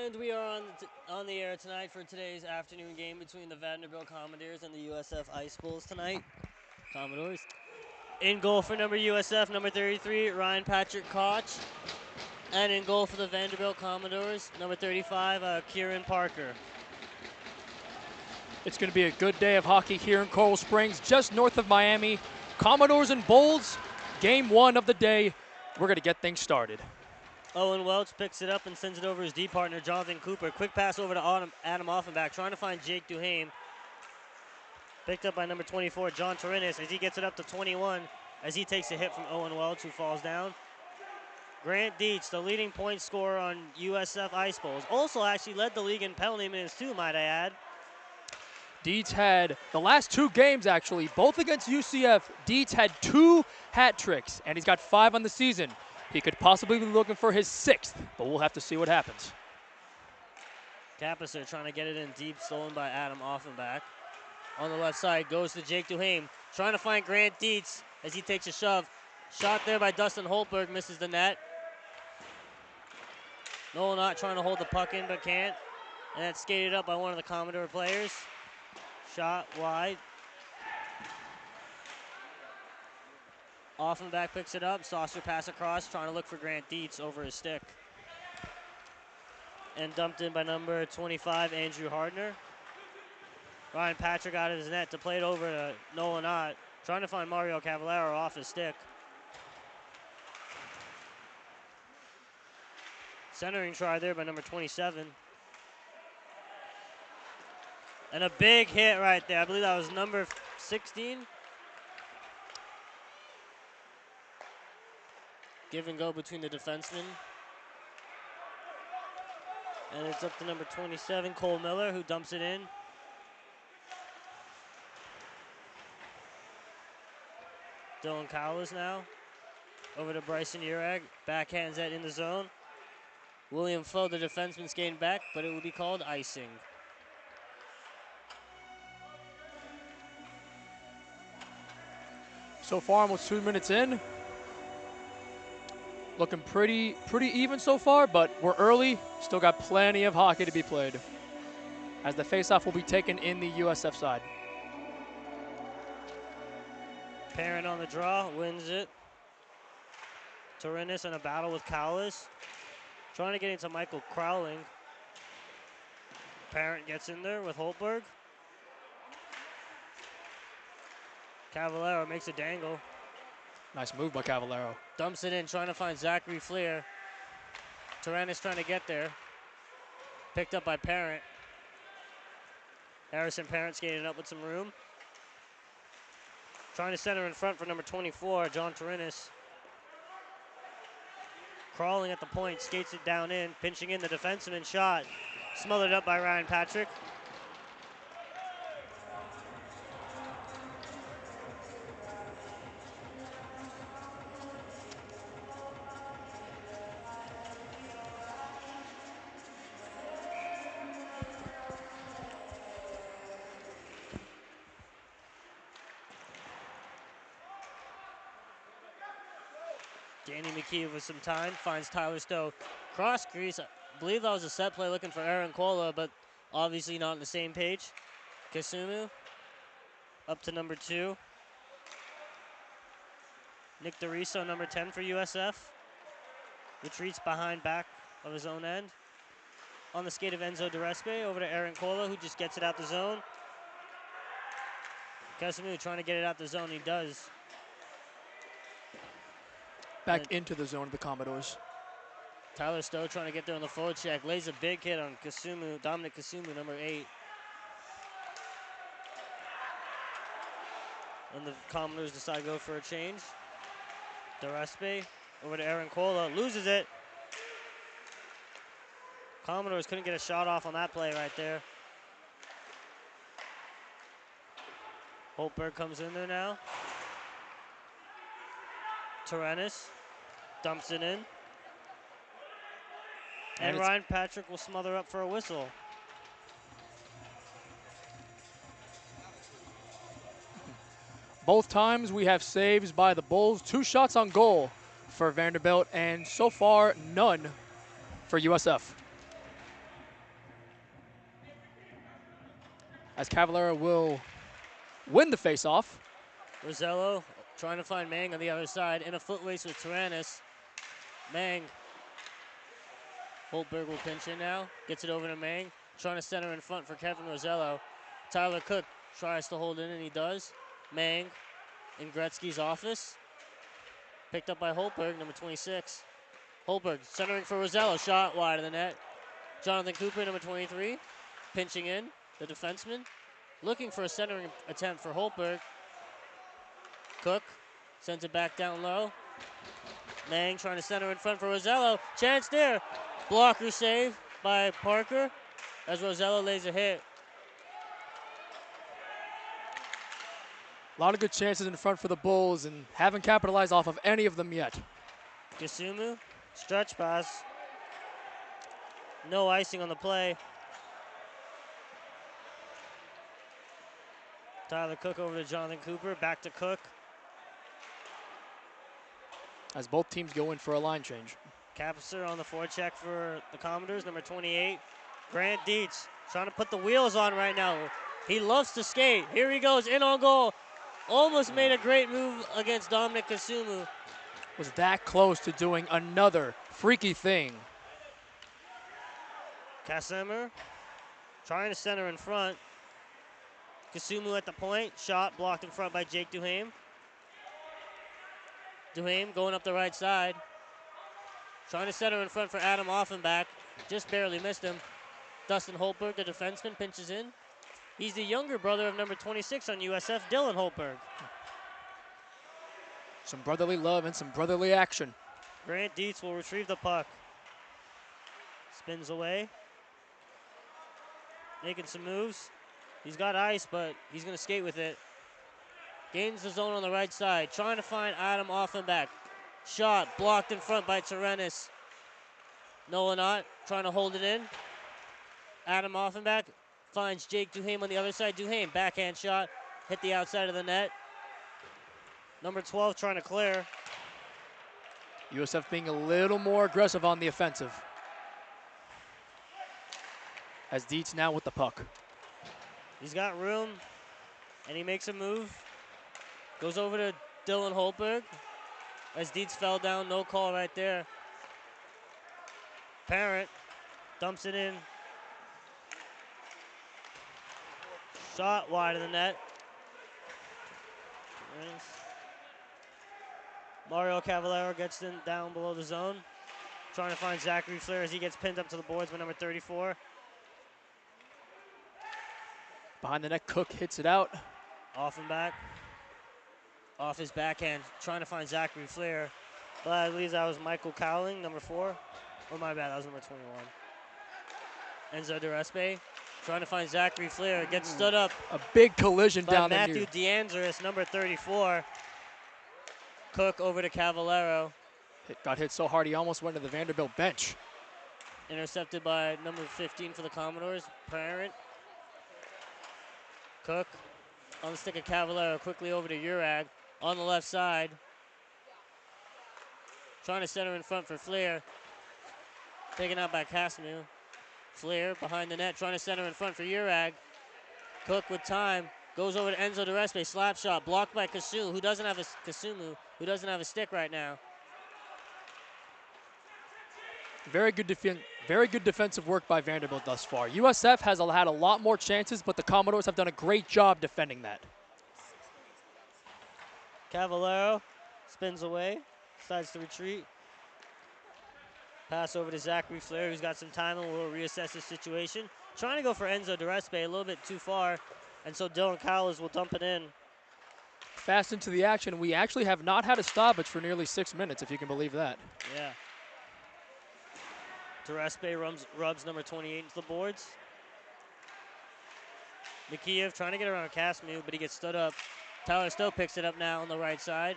And we are on the air tonight for today's afternoon game between the Vanderbilt Commodores and the USF Ice Bulls tonight. Commodores. In goal for USF, number 33, Ryan Patrick Koch. And in goal for the Vanderbilt Commodores, number 35, Kieran Parker. It's going to be a good day of hockey here in Coral Springs, just north of Miami. Commodores and Bulls, game one of the day. We're going to get things started. Owen Welch picks it up and sends it over his D partner, Jonathan Cooper. Quick pass over to Adam Offenbach, trying to find Jake Duhame. Picked up by number 24, John Torinis, as he gets it up to 21, as he takes a hit from Owen Welch, who falls down. Grant Dietz, the leading point scorer on USF Ice Bulls. Also actually led the league in penalty minutes too, might I add. Dietz had the last two games, actually, both against UCF. Dietz had 2 hat tricks, and he's got 5 on the season. He could possibly be looking for his 6th, but we'll have to see what happens. Capisser trying to get it in deep, stolen by Adam Offenbach. On the left side goes to Jake Duhame, trying to find Grant Dietz as he takes a shove. Shot there by Dustin Holtberg, misses the net. Noel not trying to hold the puck in, but can't. And that's skated up by one of the Commodore players. Shot wide. Offenbach picks it up. Saucer pass across, trying to look for Grant Dietz over his stick. And dumped in by number 25, Andrew Hardner. Ryan Patrick out of his net to play it over to Nolan Ott. Trying to find Mario Cavallaro off his stick. Centering try there by number 27. And a big hit right there. I believe that was number 16. Give and go between the defensemen. And it's up to number 27, Cole Miller, who dumps it in. Dylan Cowles now. Over to Bryson Urag. Backhands that in the zone. William Foe, the defenseman, skating back, but it will be called icing. So far, almost 2 minutes in. Looking pretty even so far, but we're early. Still got plenty of hockey to be played, as the faceoff will be taken in the USF side. Parent on the draw, wins it. Torinis in a battle with Cowles. Trying to get into Michael Crowling. Parent gets in there with Holtberg. Cavallaro makes a dangle. Nice move by Cavallaro. Dumps it in, trying to find Zachary Fleer. Torinis trying to get there. Picked up by Parent. Harrison Parent skating up with some room. Trying to center in front for number 24, John Torinis. Crawling at the point, skates it down in, pinching in the defenseman, shot. Smothered up by Ryan Patrick. Danny McKee with some time, finds Tyler Stowe. Cross crease, I believe that was a set play looking for Aaron Kola, but obviously not on the same page. Kasumu up to number 2. Nick DeRiso, number 10 for USF. Retreats behind back of his own end. On the skate of Enzo DeRespe, over to Aaron Kola, who just gets it out the zone. Kasumu trying to get it out the zone, he does. Back into the zone of the Commodores. Tyler Stowe trying to get there on the forward check. Lays a big hit on Kasumu, Dominic Kasumu, number 8. And the Commodores decide to go for a change. DeRespe over to Aaron Kola, loses it. Commodores couldn't get a shot off on that play right there. Holtberg comes in there now. Torinis dumps it in. And Ryan Patrick will smother up for a whistle. Both times we have saves by the Bulls. 2 shots on goal for Vanderbilt, and so far none for USF. as Cavallero will win the faceoff. Rosello trying to find Mang on the other side. In a foot race with Tyrannus. Mang. Holtberg will pinch in now. Gets it over to Mang. Trying to center in front for Kevin Rosello. Tyler Cook tries to hold in, and he does. Mang in Gretzky's office. Picked up by Holtberg, number 26. Holtberg centering for Rosello. Shot wide of the net. Jonathan Cooper, number 23. Pinching in, the defenseman. Looking for a centering attempt for Holtberg. Cook sends it back down low. Mang trying to center in front for Rosello. Chance there. Blocker save by Parker as Rosello lays a hit. A lot of good chances in front for the Bulls and haven't capitalized off of any of them yet. Kisumu, stretch pass. No icing on the play. Tyler Cook over to Jonathan Cooper. Back to Cook. As both teams go in for a line change. Capser on the forecheck for the Commodores, number 28. Grant Dietz trying to put the wheels on right now. He loves to skate. Here he goes, in on goal. Almost made a great move against Dominic Kisumu. Was that close to doing another freaky thing. Kasimer trying to center in front. Kisumu at the point. Shot blocked in front by Jake Duhame. Duhame going up the right side. Trying to center in front for Adam Offenbach. Just barely missed him. Dustin Holtberg, the defenseman, pinches in. He's the younger brother of number 26 on USF, Dylan Holtberg. Some brotherly love and some brotherly action. Grant Dietz will retrieve the puck. Spins away. Making some moves. He's got ice, but he's going to skate with it. Gains the zone on the right side. Trying to find Adam Offenbach. Shot blocked in front by Tyrannus. Noah Knott trying to hold it in. Adam Offenbach finds Jake Duhame on the other side. Duhame, backhand shot. Hit the outside of the net. Number 12 trying to clear. USF being a little more aggressive on the offensive. As Dietz now with the puck. He's got room, and he makes a move. Goes over to Dylan Holtberg. As Dietz fell down, no call right there. Parent dumps it in. Shot wide of the net. Nice. Mario Cavallero gets in down below the zone. Trying to find Zachary Flair as he gets pinned up to the boards by number 34. Behind the net, Cook hits it out. Offenbach. Off his backhand, trying to find Zachary Flair. But I believe that was Michael Cowling, number 4. Oh, my bad, that was number 21. Enzo DeRespe trying to find Zachary Flair. Gets stood up A big collision by down the Matthew near. DeAndres, number 34. Cook over to Cavallero. Got hit so hard he almost went to the Vanderbilt bench. Intercepted by number 15 for the Commodores, Parent. Cook on the stick of Cavallero, quickly over to Urag on the left side. Trying to center in front for Flair. Taken out by Casimir. Flair behind the net, trying to center in front for Urag. Cook with time, goes over to Enzo DeRespe, slap shot, blocked by Kasumu, who doesn't have a stick right now. Very good defensive work by Vanderbilt thus far. USF has had a lot more chances, but the Commodores have done a great job defending that. Cavallero spins away, decides to retreat. Pass over to Zachary Flair, who's got some time and will reassess the situation. Trying to go for Enzo DeRespe, a little bit too far, and so Dylan Cowles will dump it in. Fast into the action. We actually have not had a stoppage for nearly 6 minutes, if you can believe that. Yeah. DeRespe rubs number 28 into the boards. Mikheyev trying to get around Casimir, but he gets stood up. Tyler Stowe picks it up now on the right side.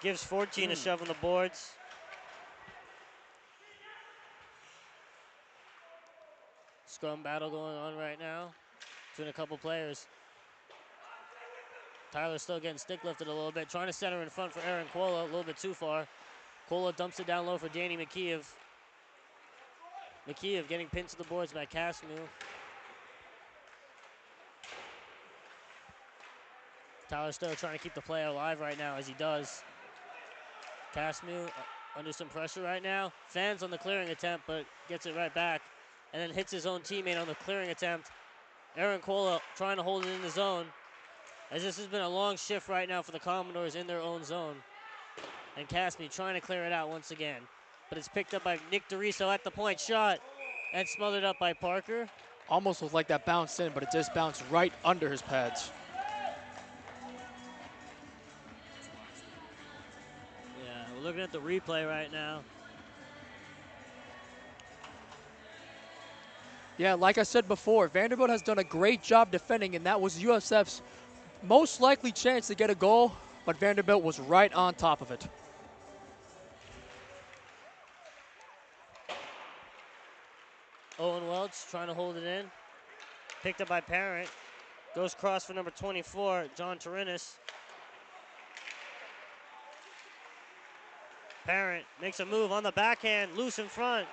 Gives 14 a shove on the boards. Scrum battle going on right now between a couple players. Tyler still getting stick lifted a little bit, trying to center in front for Aaron Cuola, a little bit too far. Cuola dumps it down low for Danny Mikheyev. Mikheyev getting pinned to the boards by Casimir. Tyler Stowe trying to keep the play alive right now as he does. Casmu under some pressure right now. Fans on the clearing attempt, but gets it right back. And then hits his own teammate on the clearing attempt. Aaron Cola trying to hold it in the zone. As this has been a long shift right now for the Commodores in their own zone. And Casmu trying to clear it out once again. But it's picked up by Nick DeRiso at the point shot. And smothered up by Parker. Almost looked like that bounced in, but it just bounced right under his pads. Yeah, we're looking at the replay right now. Yeah, like I said before, Vanderbilt has done a great job defending, and that was USF's most likely chance to get a goal, but Vanderbilt was right on top of it. Owen Welch trying to hold it in. Picked up by Parent. Goes cross for number 24, John Torinis. Parent makes a move on the backhand, loose in front.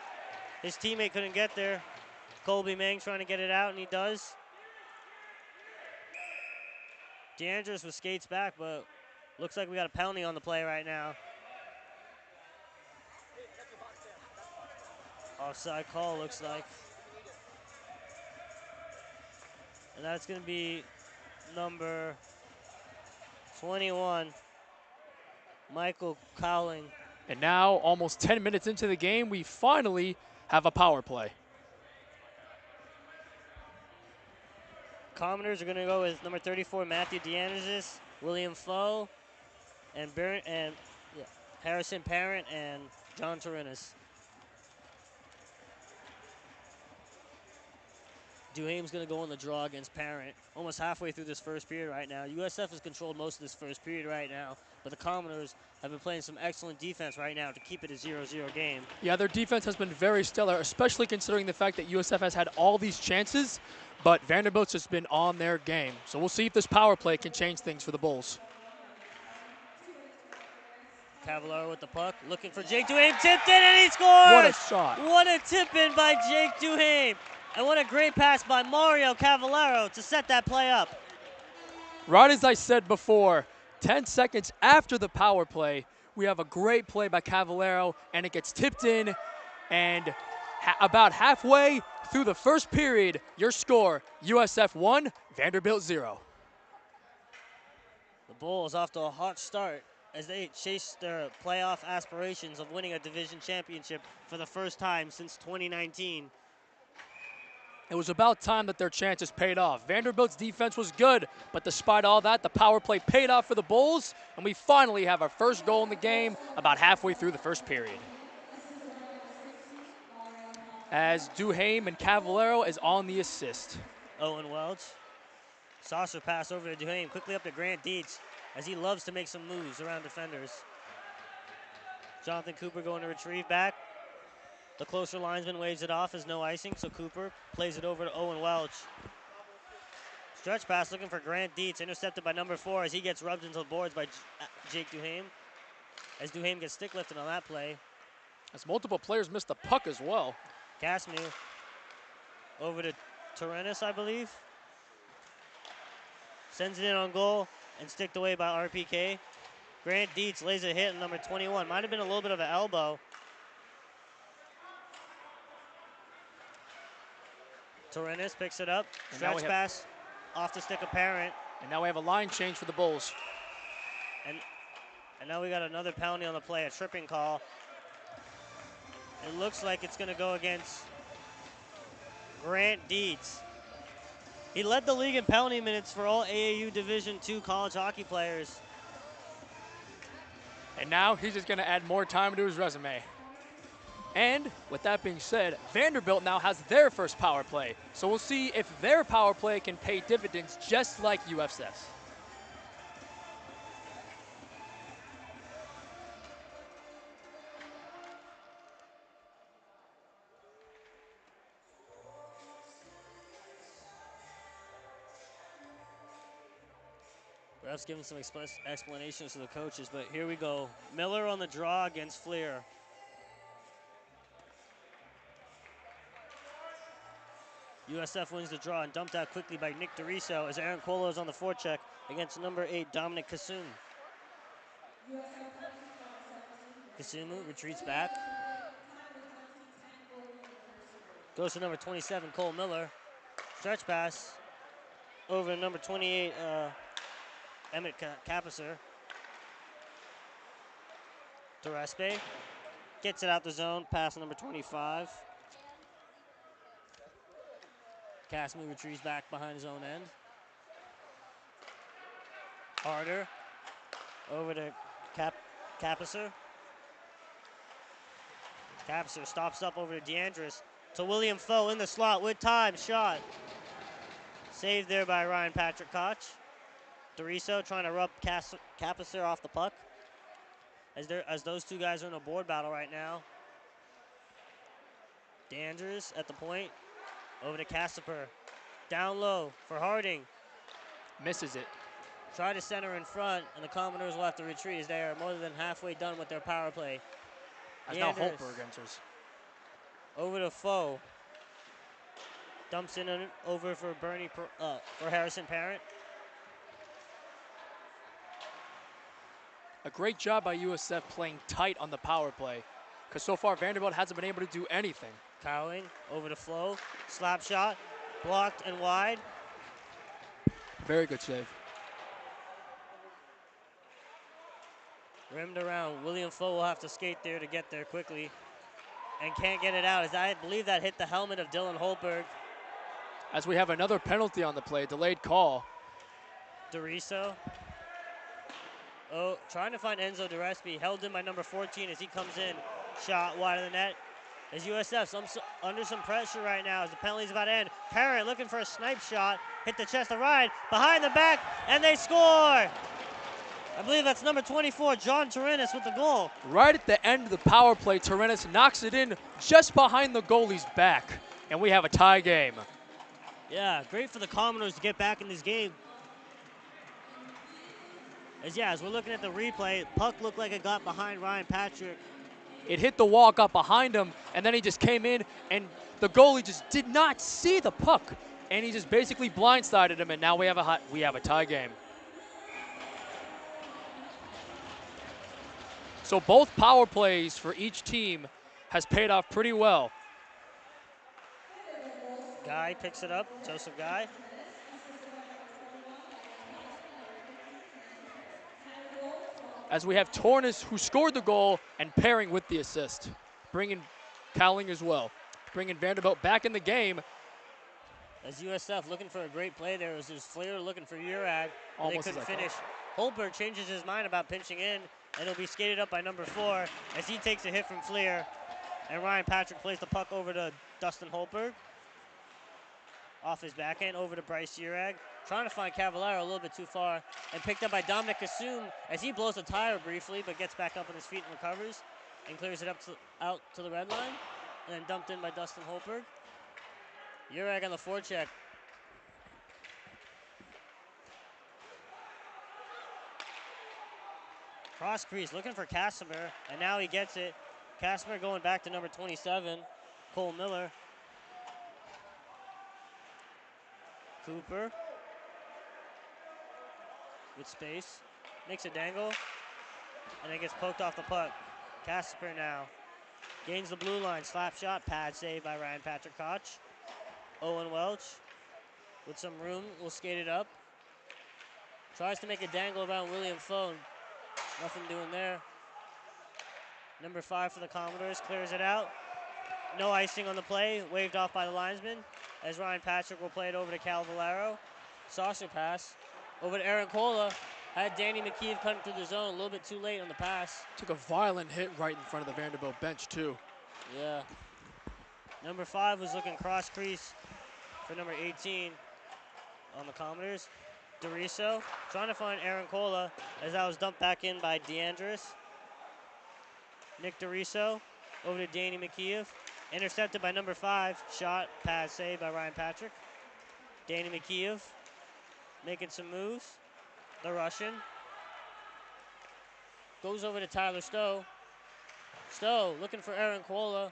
His teammate couldn't get there. Colby Mang trying to get it out, and he does. DeAndres with skates back, but looks like we got a penalty on the play right now. Offside call, looks like. And that's going to be number 21, Michael Cowling. And now, almost 10 minutes into the game, we finally have a power play. Commoners are going to go with number 34, Matthew DeAndres, William Foe, and Harrison Parent, and John Torinis. Duhame's going to go on the draw against Parent. Almost halfway through this first period right now. USF has controlled most of this first period right now, but the Commoners have been playing some excellent defense right now to keep it a 0-0 game. Yeah, their defense has been very stellar, especially considering the fact that USF has had all these chances, but Vanderbilt's just been on their game. So we'll see if this power play can change things for the Bulls. Cavallaro with the puck, looking for Jake Duhame, tipped in, and he scores! What a shot. What a tip in by Jake Duhame. And what a great pass by Mario Cavallaro to set that play up. Right as I said before, 10 seconds after the power play, we have a great play by Cavallaro, and it gets tipped in, and about halfway through the first period, your score, USF 1, Vanderbilt 0. The Bulls off to a hot start as they chase their playoff aspirations of winning a division championship for the first time since 2019. It was about time that their chances paid off. Vanderbilt's defense was good, but despite all that, the power play paid off for the Bulls, and we finally have our first goal in the game about halfway through the first period. As Duhame and Cavallaro is on the assist. Owen Welch. Saucer pass over to Duhame, quickly up to Grant Dietz, as he loves to make some moves around defenders. Jonathan Cooper going to retrieve back. The closer linesman waves it off as no icing, so Cooper plays it over to Owen Welch. Stretch pass looking for Grant Dietz, intercepted by number 4 as he gets rubbed into the boards by Jake Duhame. As Duhame gets stick lifted on that play. As multiple players missed the puck as well. Casmu over to Torinis, I believe. Sends it in on goal and sticked away by RPK. Grant Dietz lays a hit on number 21. Might have been a little bit of an elbow. Torinis picks it up. Stretch pass off the stick of Parent. And now we have a line change for the Bulls. And now we got another penalty on the play, a tripping call. It looks like it's going to go against Grant Dietz. He led the league in penalty minutes for all AAU Division II college hockey players. And now he's just going to add more time to his resume. And with that being said, Vanderbilt now has their first power play. So we'll see if their power play can pay dividends just like USF's. Ref's giving some explanations to the coaches, but here we go. Miller on the draw against Fleer. USF wins the draw and dumped out quickly by Nick DeRiso as Aaron Colo is on the forecheck against number 8, Dominic Kasum. Kasumu retreats back. Goes to number 27, Cole Miller. Stretch pass over to number 28, Emmett Capisser. Terespe gets it out the zone, pass number 25. Kasumu retreats back behind his own end. Harder over to Capisser. Capisser stops up over to DeAndres. To William Foe in the slot with time. Shot. Saved there by Ryan Patrick Koch. DeRiso trying to rub Capisser off the puck. As those two guys are in a board battle right now. DeAndres at the point. Over to Casper. Down low for Harding. Misses it. Try to center in front, and the Commodores will have to retreat as they are more than halfway done with their power play. As now Holtberg enters. Over to Foe. Dumps in over for for Harrison Parent. A great job by USF playing tight on the power play, because so far Vanderbilt hasn't been able to do anything. Cowing over to Flo. Slap shot. Blocked and wide. Very good save. Rimmed around. William Foe will have to skate there to get there quickly. And can't get it out, as I believe that hit the helmet of Dylan Holtberg. As we have another penalty on the play, delayed call. DeRiso. Oh, trying to find Enzo DeRespi. Held in by number 14 as he comes in. Shot wide of the net. As USF under some pressure right now as the penalty's about to end. Parent looking for a snipe shot. Hit the chest of Ryan. Behind the back, and they score! I believe that's number 24, John Torinis with the goal. Right at the end of the power play, Torinis knocks it in just behind the goalie's back. And we have a tie game. Yeah, great for the Commodores to get back in this game. As we're looking at the replay, puck looked like it got behind Ryan Patrick. It hit the wall, got behind him, and then he just came in, and the goalie just did not see the puck. And he just basically blindsided him, and now we have a tie game. So both power plays for each team has paid off pretty well. Guy picks it up, Joseph Guy. As we have Tornis, who scored the goal, and pairing with the assist. Bringing Cowling as well. Bringing Vanderbilt back in the game. As USF looking for a great play there. It was his Flair looking for Urag. They couldn't finish. Holberg changes his mind about pinching in, and it'll be skated up by number 4 as he takes a hit from Fleer. And Ryan Patrick plays the puck over to Dustin Holberg. Off his backhand, over to Bryce Urag. Trying to find Cavallaro a little bit too far. And picked up by Dominic Kasum as he blows a tire briefly, but gets back up on his feet and recovers. And clears it out to the red line. And then dumped in by Dustin Holberg. Urag on the forecheck. Cross crease, looking for Casimir, and now he gets it. Casimir going back to number 27, Cole Miller. Cooper with space, makes a dangle, and then gets poked off the puck. Casimir now gains the blue line, slap shot, pad save by Ryan Patrick Koch. Owen Welch with some room will skate it up. Tries to make a dangle around William Foe. Nothing doing there. Number 5 for the Commodores clears it out. No icing on the play, waved off by the linesman as Ryan Patrick will play it over to Cal Valero. Saucer pass over to Aaron Cola. Had Danny McKeeve come through the zone a little bit too late on the pass. Took a violent hit right in front of the Vanderbilt bench too. Yeah. Number 5 was looking cross crease for number 18 on the Commodores. DeRiso trying to find Aaron Cola as that was dumped back in by DeAndres. Nick DeRiso over to Danny McKeeve. Intercepted by number 5. Shot, pass, save by Ryan Patrick. Danny McKeeve making some moves. The Russian goes over to Tyler Stowe. Stowe looking for Aaron Cola.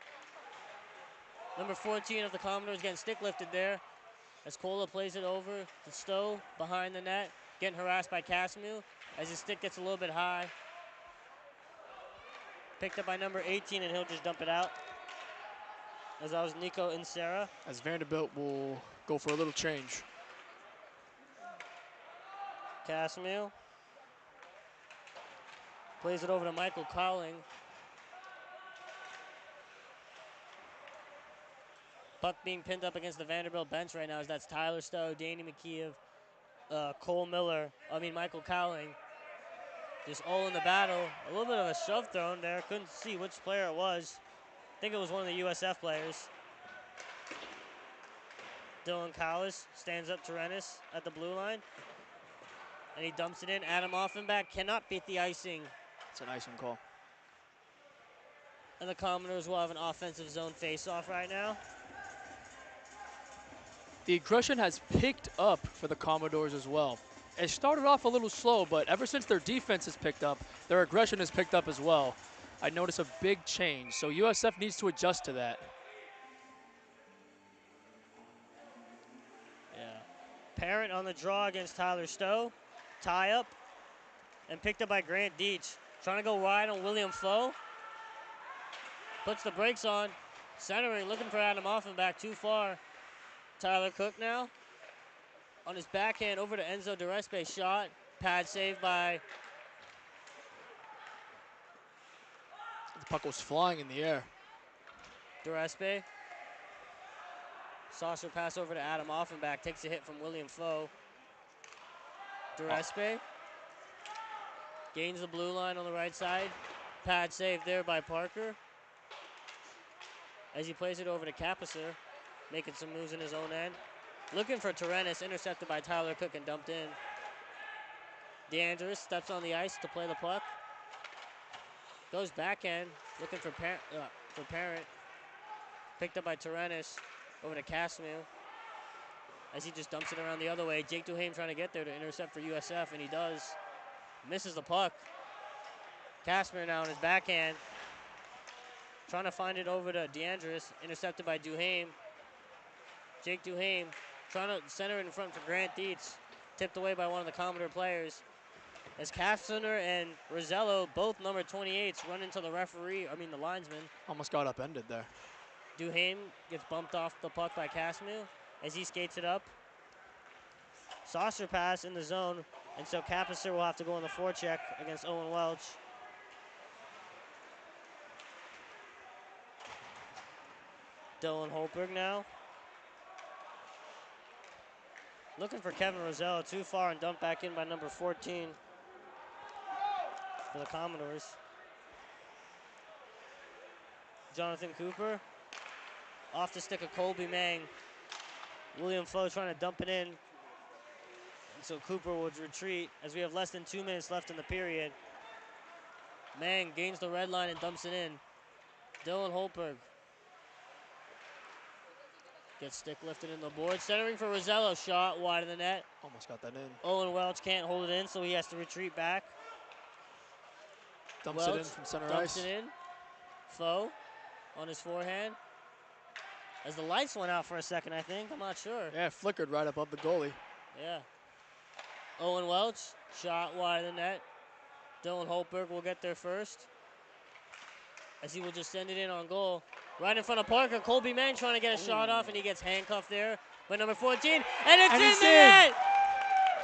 Number 14 of the Commodores getting stick lifted there. as Cola plays it over to Stowe behind the net, getting harassed by Casimir as his stick gets a little bit high. Picked up by number 18, and he'll just dump it out. As that was Nico Insera. As Vanderbilt will go for a little change. Casimir plays it over to Michael Cowling. Puck being pinned up against the Vanderbilt bench right now, as that's Tyler Stowe, Danny McKeev, Michael Cowling. Just all in the battle. A little bit of a shove thrown there. Couldn't see which player it was. I think it was one of the USF players. Dylan Cowlis stands up to Rennis at the blue line. And he dumps it in. Adam Offenbach cannot beat the icing. It's an icing call. And the Commodores will have an offensive zone face-off right now. The aggression has picked up for the Commodores as well. It started off a little slow, but ever since their defense has picked up, their aggression has picked up as well. I notice a big change, so USF needs to adjust to that. Yeah. Parent on the draw against Tyler Stowe. Tie up. And picked up by Grant Deach. Trying to go wide on William Foe. Puts the brakes on. Centering, looking for Adam Offenbach, too far. Tyler Cook now. On his backhand over to Enzo Durespe. Shot. Pad saved by. The puck was flying in the air. Durespe. Saucer pass over to Adam Offenbach. Takes a hit from William Foe. Durespe. Gains the blue line on the right side. Pad saved there by Parker. As he plays it over to Capisser. Making some moves in his own end. Looking for Terenis, intercepted by Tyler Cook and dumped in. DeAndres steps on the ice to play the puck. Goes backhand, looking for Parent. Picked up by Terenis, over to Casimir. As he just dumps it around the other way. Jake Duhame trying to get there to intercept for USF, and he does. Misses the puck. Casimir now on his backhand. Trying to find it over to DeAndres, intercepted by Duhame. Jake Duhame trying to center it in front for Grant Dietz. Tipped away by one of the Commodore players. As Kastner and Rosello, both number 28s, run into the the linesman. Almost got upended there. Duhame gets bumped off the puck by Casimir as he skates it up. Saucer pass in the zone, and so Capisser will have to go on the forecheck against Owen Welch. Dylan Holberg now. Looking for Kevin Rosello, too far and dumped back in by number 14 for the Commodores. Jonathan Cooper off the stick of Colby Mang. William Foe trying to dump it in. And so Cooper would retreat as we have less than 2 minutes left in the period. Mang gains the red line and dumps it in. Dylan Holberg gets stick lifted in the board. Centering for Rosello, shot wide of the net. Almost got that in. Owen Welch can't hold it in, so he has to retreat back. Dumps it in from center dumps ice. It in. Foe on his forehand. As the lights went out for a second, I think. I'm not sure. Yeah, it flickered right above the goalie. Yeah. Owen Welch, shot wide of the net. Dylan Holberg will get there first. As he will just send it in on goal. Right in front of Parker. Colby Mang trying to get a shot off, and he gets handcuffed there by number 14. And it's in the net!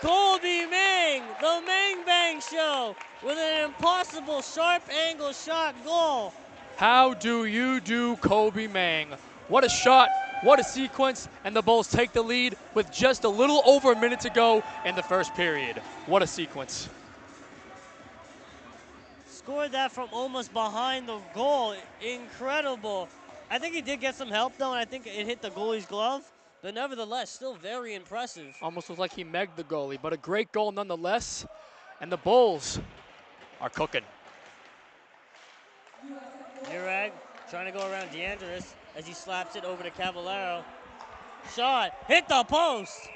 Colby Mang, the Mang Bang Show, with an impossible sharp angle shot goal. How do you do, Colby Mang? What a shot, what a sequence, and the Bulls take the lead with just a little over a minute to go in the first period. What a sequence. Scored that from almost behind the goal. Incredible. I think he did get some help, though, and I think it hit the goalie's glove. But nevertheless, still very impressive. Almost looked like he megged the goalie, but a great goal nonetheless. And the Bulls are cooking. Nurag trying to go around DeAndres as he slaps it over to Cavallero. Shot, hit the post.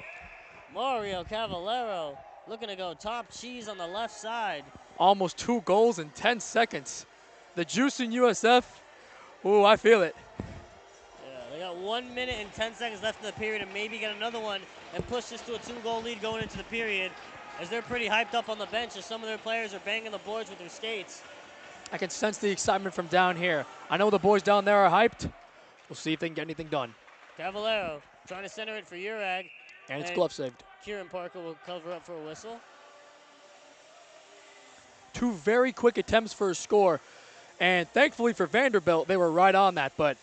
Mario Cavallero looking to go top cheese on the left side. Almost 2 goals in 10 seconds. The juice in USF, ooh, I feel it. Yeah, they got 1 minute and 10 seconds left in the period and maybe get another one and push this to a 2-goal lead going into the period, as they're pretty hyped up on the bench as some of their players are banging the boards with their skates. I can sense the excitement from down here. I know the boys down there are hyped. We'll see if they can get anything done. Cavallero trying to center it for Urag. And it's glove saved. Kieran Parker will cover up for a whistle. 2 very quick attempts for a score. And thankfully for Vanderbilt, they were right on that. But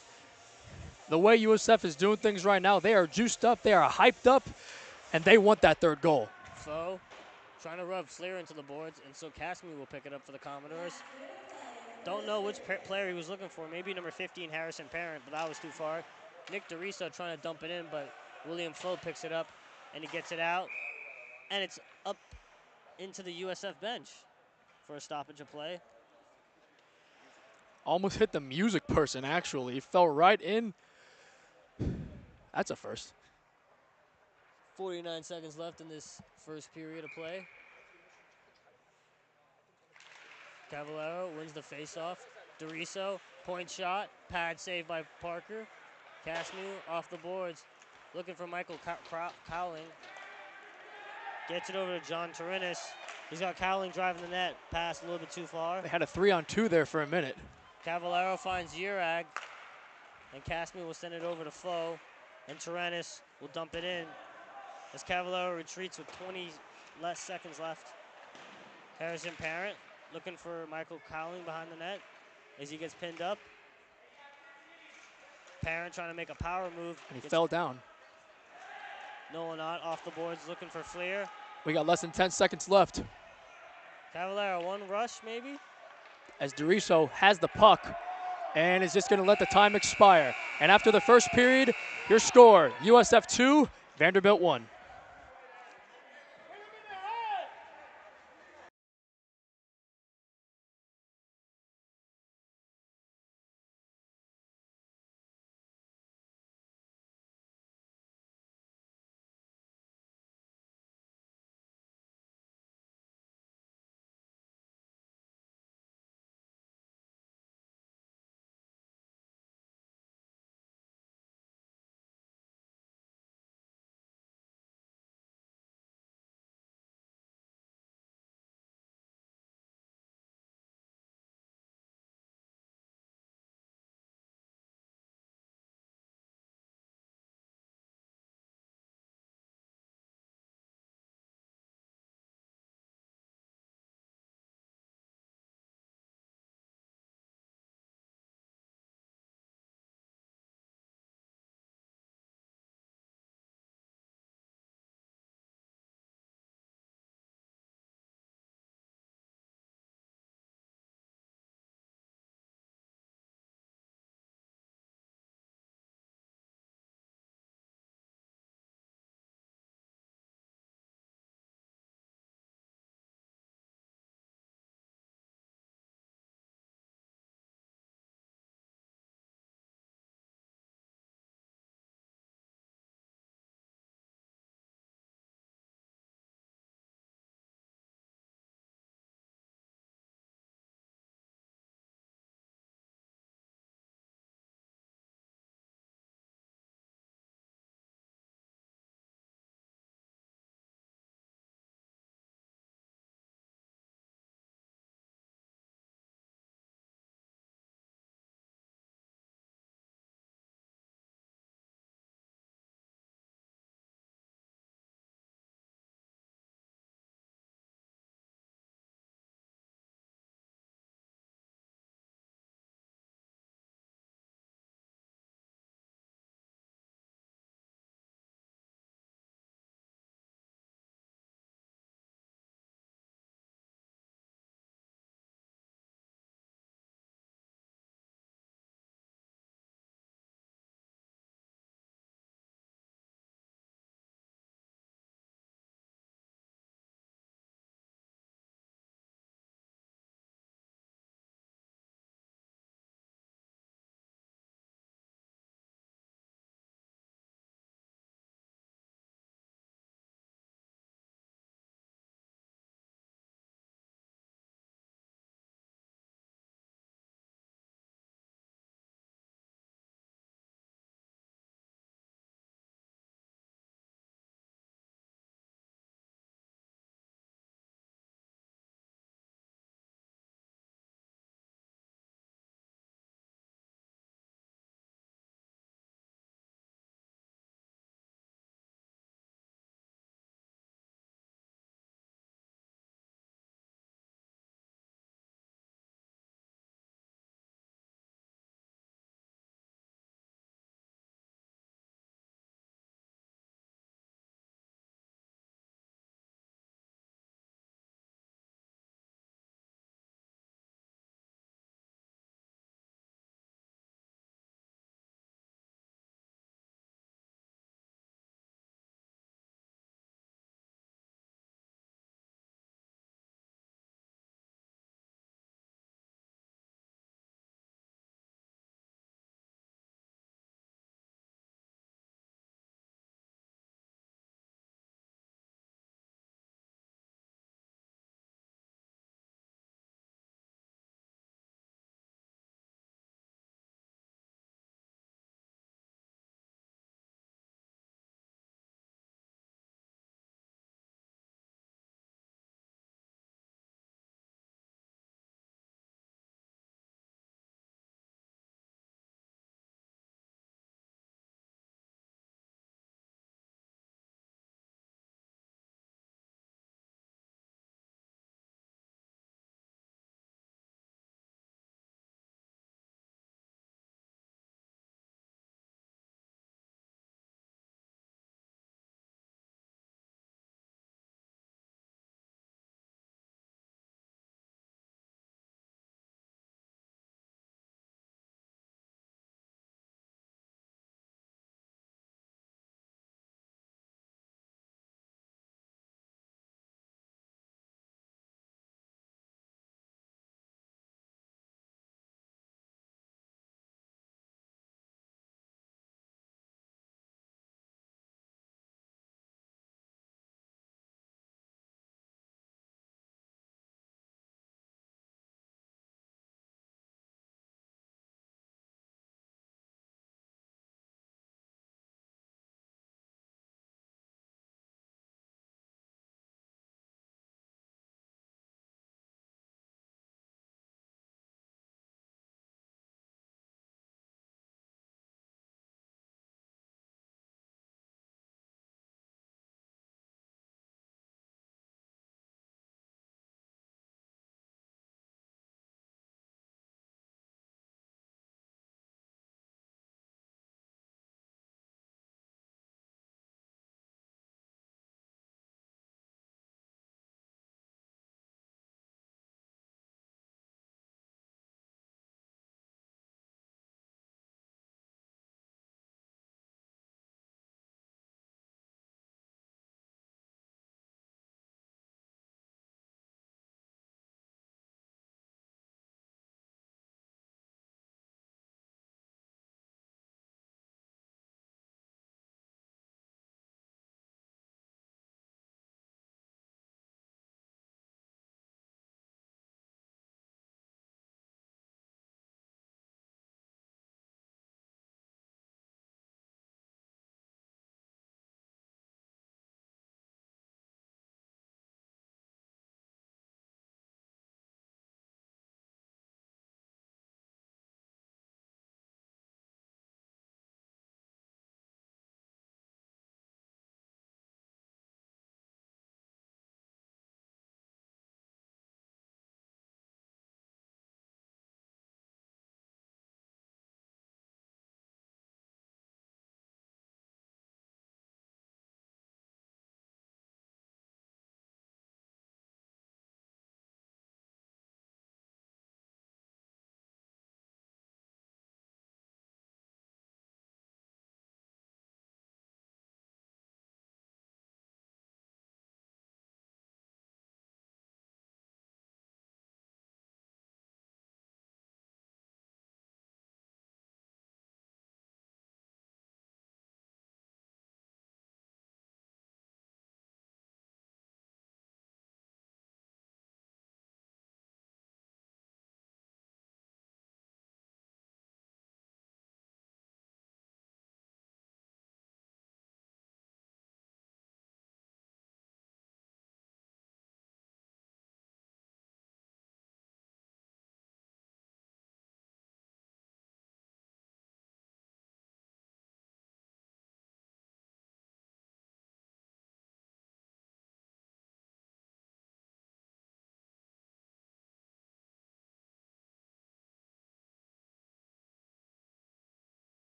the way USF is doing things right now, they are juiced up, they are hyped up, and they want that 3rd goal. Foe trying to rub Flair into the boards, and so Casmy will pick it up for the Commodores. Don't know which player he was looking for. Maybe number 15, Harrison Parent, but that was too far. Nick DeRiso trying to dump it in, but William Foe picks it up, and he gets it out. And it's up into the USF bench for a stoppage of play. Almost hit the music person, actually. Fell right in. That's a first. 49 seconds left in this first period of play. Cavallero wins the faceoff. DeRiso, point shot, pad save by Parker. Casmu off the boards, looking for Michael Cowling. Gets it over to John Torinis. He's got Cowling driving the net, pass a little bit too far. They had a 3-on-2 there for a minute. Cavallero finds Urag, and Casmu will send it over to Foe, and Torinis will dump it in as Cavallero retreats with 20 less seconds left. Harrison Parent looking for Michael Cowling behind the net as he gets pinned up. Parent trying to make a power move. And he fell down. No one off the boards looking for Flair. We got less than 10 seconds left. Cavallero, one rush maybe? As DeRiso has the puck and is just going to let the time expire. And after the first period, your score, USF 2, Vanderbilt 1.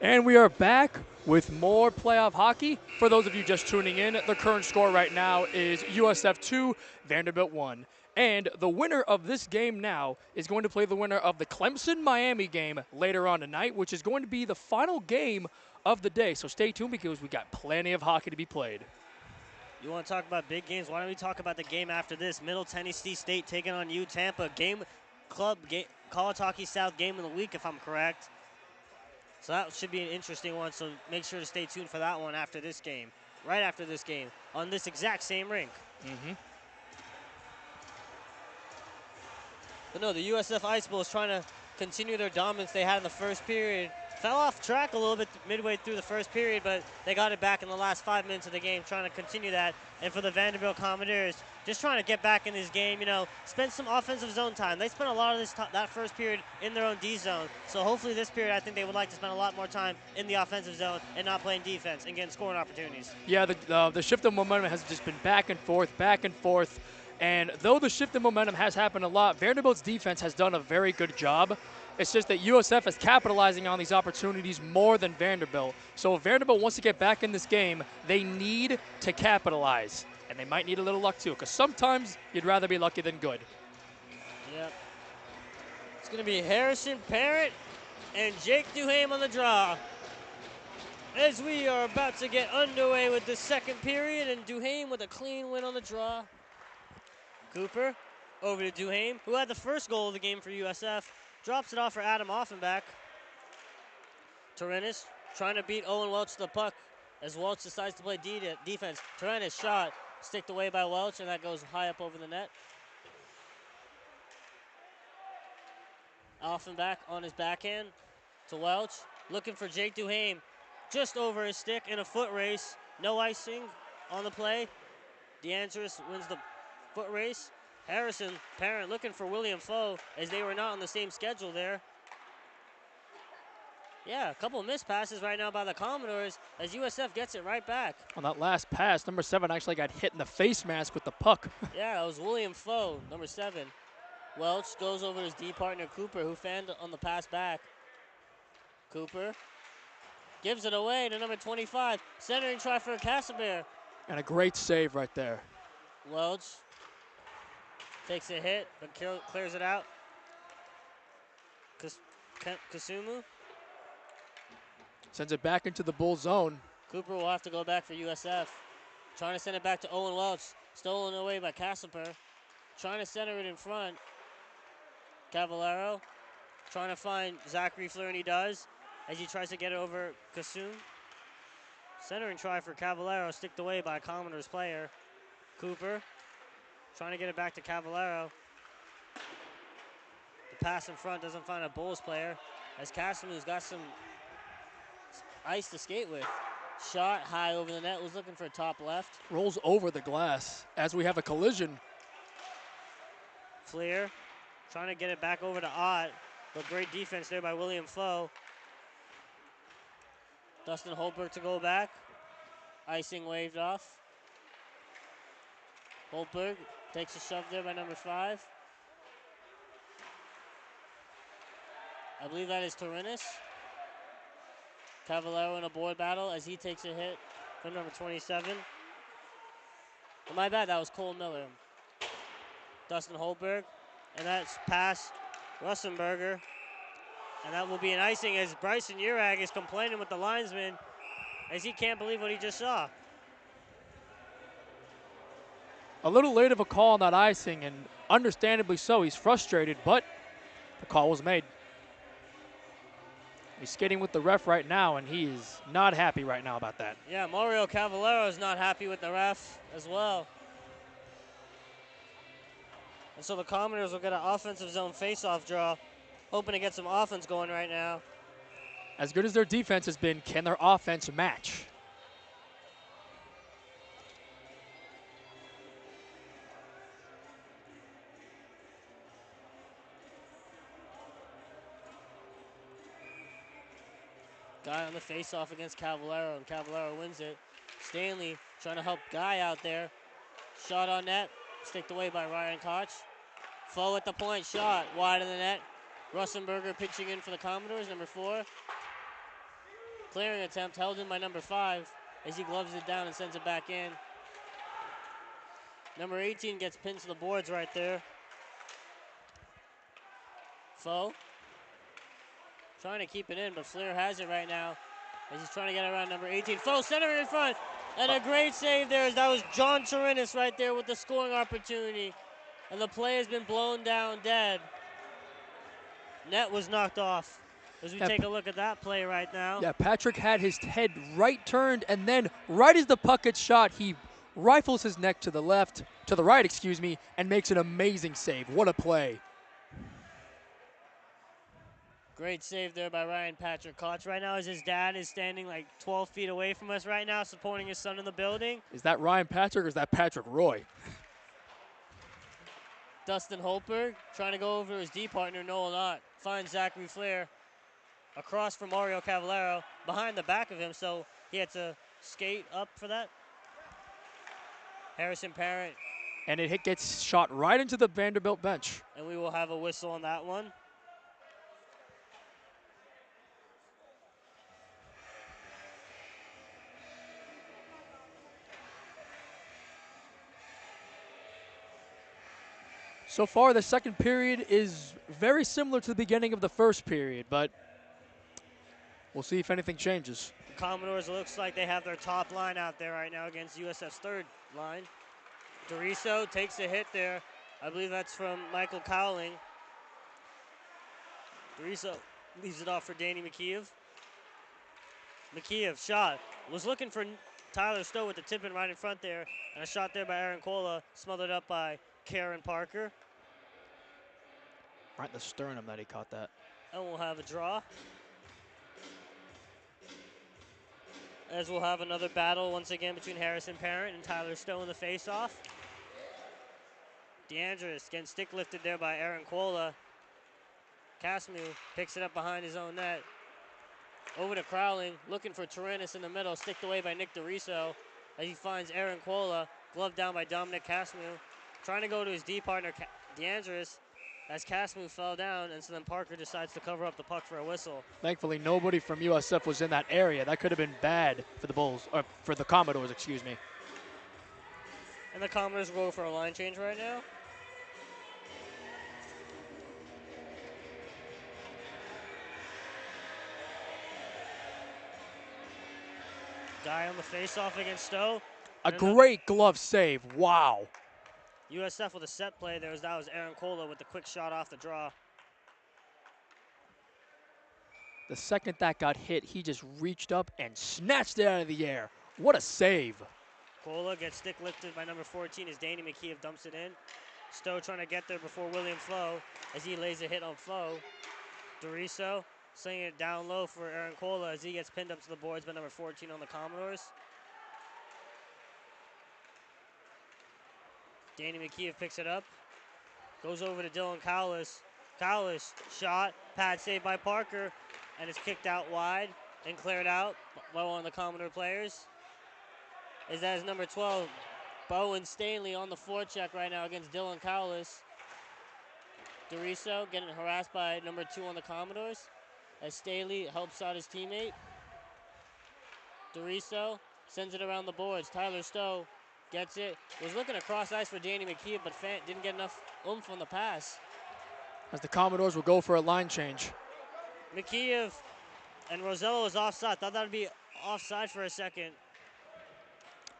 And we are back with more playoff hockey. For those of you just tuning in, the current score right now is USF 2, Vanderbilt 1. And the winner of this game now is going to play the winner of the Clemson-Miami game later on tonight, which is going to be the final game of the day. So stay tuned because we got plenty of hockey to be played. You want to talk about big games? Why don't we talk about the game after this? Middle Tennessee State taking on Tampa. College Hockey South game of the week, if I'm correct. So that should be an interesting one, so make sure to stay tuned for that one after this game. Right after this game, on this exact same rink. But no, the USF Ice Bulls trying to continue their dominance they had in the first period. Fell off track a little bit midway through the first period, but they got it back in the last 5 minutes of the game, trying to continue that. And for the Vanderbilt Commodores, just trying to get back in this game, spend some offensive zone time. They spent a lot of that first period in their own D zone. So hopefully this period, I think they would like to spend a lot more time in the offensive zone and not playing defense and getting scoring opportunities. Yeah, the shift of momentum has just been back and forth, back and forth. And though the shift in momentum has happened a lot, Vanderbilt's defense has done a very good job. It's just that USF is capitalizing on these opportunities more than Vanderbilt. So if Vanderbilt wants to get back in this game, they need to capitalize. And they might need a little luck too, because sometimes you'd rather be lucky than good. Yep. It's going to be Harrison Parent and Jake Duhame on the draw. As we are about to get underway with the second period, and Duhame with a clean win on the draw. Cooper over to Duhame, who had the first goal of the game for USF. Drops it off for Adam Offenbach. Tyrannus trying to beat Owen Welch to the puck as Welch decides to play defense. Tyrannus shot, sticked away by Welch, and that goes high up over the net. Offenbach on his backhand to Welch, looking for Jake Duhame. Just over his stick in a foot race. No icing on the play. DeAndres wins the foot race. Harrison Parent looking for William Foe as they were not on the same schedule there. Yeah, a couple of missed passes right now by the Commodores as USF gets it right back. On that last pass, number 7 actually got hit in the face mask with the puck. Yeah, that was William Foe, number 7. Welch goes over his D partner Cooper, who fanned on the pass back. Cooper gives it away to number 25. Centering try for Casimir. And a great save right there. Welch takes a hit, but clears it out. Kasumu sends it back into the Bull zone. Cooper will have to go back for USF. Trying to send it back to Owen Welch. Stolen away by Casper. Trying to center it in front. Cavallero trying to find Zachary Fleur, and he does as he tries to get it over Kasum. Centering try for Cavallero, sticked away by a Commodores player. Cooper trying to get it back to Cavallero. The pass in front doesn't find a Bulls player as Casimu's got some ice to skate with. Shot high over the net, was looking for top left. Rolls over the glass as we have a collision. Fleer trying to get it back over to Ott, but great defense there by William Foe. Dustin Holberg to go back. Icing waved off. Holberg takes a shove there by number 5. I believe that is Tyrannus. Cavallero in a board battle as he takes a hit from number 27. Oh, my bad, that was Cole Miller. Dustin Holberg, and that's past Russenberger. And that will be an icing as Bryson Urag is complaining with the linesman as he can't believe what he just saw. A little late of a call on that icing, and understandably so. He's frustrated, but the call was made. He's skating with the ref right now, and he is not happy right now about that. Yeah, Mario Cavallero is not happy with the ref as well. And so the Commodores will get an offensive zone face-off draw, hoping to get some offense going right now. As good as their defense has been, can their offense match? Guy on the face-off against Cavallero, and Cavallero wins it. Stanley trying to help Guy out there. Shot on net, sticked away by Ryan Koch. Foe at the point, shot wide of the net. Russenberger pitching in for the Commodores, number 4. Clearing attempt held in by number 5 as he gloves it down and sends it back in. Number 18 gets pinned to the boards right there. Foe trying to keep it in, but Flair has it right now as he's trying to get around number 18. Foe centering in front, and a great save there as that was John Turinis right there with the scoring opportunity. And the play has been blown down dead. Net was knocked off. As we take a look at that play right now. Yeah, Patrick had his head right turned, and then right as the puck gets shot, he rifles his neck to the right, excuse me, and makes an amazing save. What a play. Great save there by Ryan Patrick Koch right now as his dad is standing like 12 feet away from us right now, supporting his son in the building. Is that Ryan Patrick or is that Patrick Roy? Dustin Holberg trying to go over to his D partner, Noel Knott. Finds Zachary Flair across from Mario Cavallero, behind the back of him, so he had to skate up for that. Harrison Parent. And it gets shot right into the Vanderbilt bench. And we will have a whistle on that one. So far, the second period is very similar to the beginning of the first period, but we'll see if anything changes. The Commodores looks like they have their top line out there right now against USF's third line. Doriso takes a hit there. I believe that's from Michael Cowling. Doriso leaves it off for Danny McKeev. McKeev shot. Was looking for Tyler Stowe with the tip-in right in front there. And a shot there by Aaron Cola, smothered up by Karen Parker. Right in the sternum that he caught that. And we'll have a draw. As we'll have another battle once again between Harrison Parent and Tyler Stowe in the face-off. DeAndres getting stick lifted there by Aaron Cola. Casmu picks it up behind his own net. Over to Crowling, looking for Tyrannus in the middle, sticked away by Nick DeRiso as he finds Aaron Cola, gloved down by Dominic Casmu. Trying to go to his D partner, DeAndres, as Casmu fell down, and so then Parker decides to cover up the puck for a whistle. Thankfully, nobody from USF was in that area. That could have been bad for the Bulls, or for the Commodores, excuse me. And the Commodores will go for a line change right now. Guy on the face-off against Stowe. A great glove save. Wow. USF with a set play there. That was Aaron Cola with the quick shot off the draw. The second that got hit, he just reached up and snatched it out of the air. What a save. Cola gets stick lifted by number 14 as Danny McKeev dumps it in. Stowe trying to get there before William Flo as he lays a hit on Flo. DeRiso slinging it down low for Aaron Cola as he gets pinned up to the boards by number 14 on the Commodores. Danny McKeev picks it up. Goes over to Dylan Cowlis. Cowlis shot, pad saved by Parker, and it's kicked out wide and cleared out by one of the Commodore players. As that is number 12, Bowen Stanley on the forecheck right now against Dylan Cowlis. DeRiso getting harassed by number 2 on the Commodores as Staley helps out his teammate. DeRiso sends it around the boards. Tyler Stowe gets it. Was looking across ice for Danny McKeev, but didn't get enough oomph on the pass. As the Commodores will go for a line change. McKeev and Rosello was offside. Thought that would be offside for a second.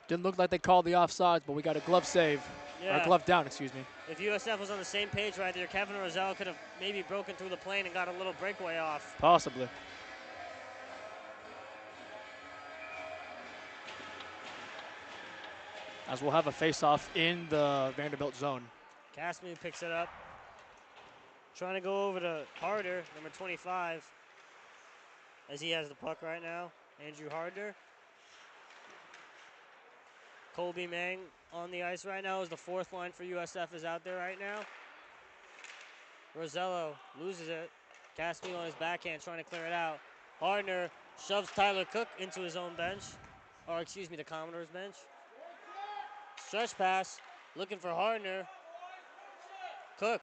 Didn't look like they called the offsides, but we got a glove save. Yeah. Or glove down, excuse me. If USF was on the same page right there, Kevin Rosello could have maybe broken through the plane and got a little breakaway off. Possibly. As we'll have a face-off in the Vanderbilt zone. Casmu picks it up. Trying to go over to Harder, number 25, as he has the puck right now. Andrew Harder. Colby Mang on the ice right now as the fourth line for USF is out there right now. Rosello loses it. Casmu on his backhand trying to clear it out. Hardner shoves Tyler Cook into his own bench. Or excuse me, the Commodores bench. Stretch pass, looking for Hardner. Cook.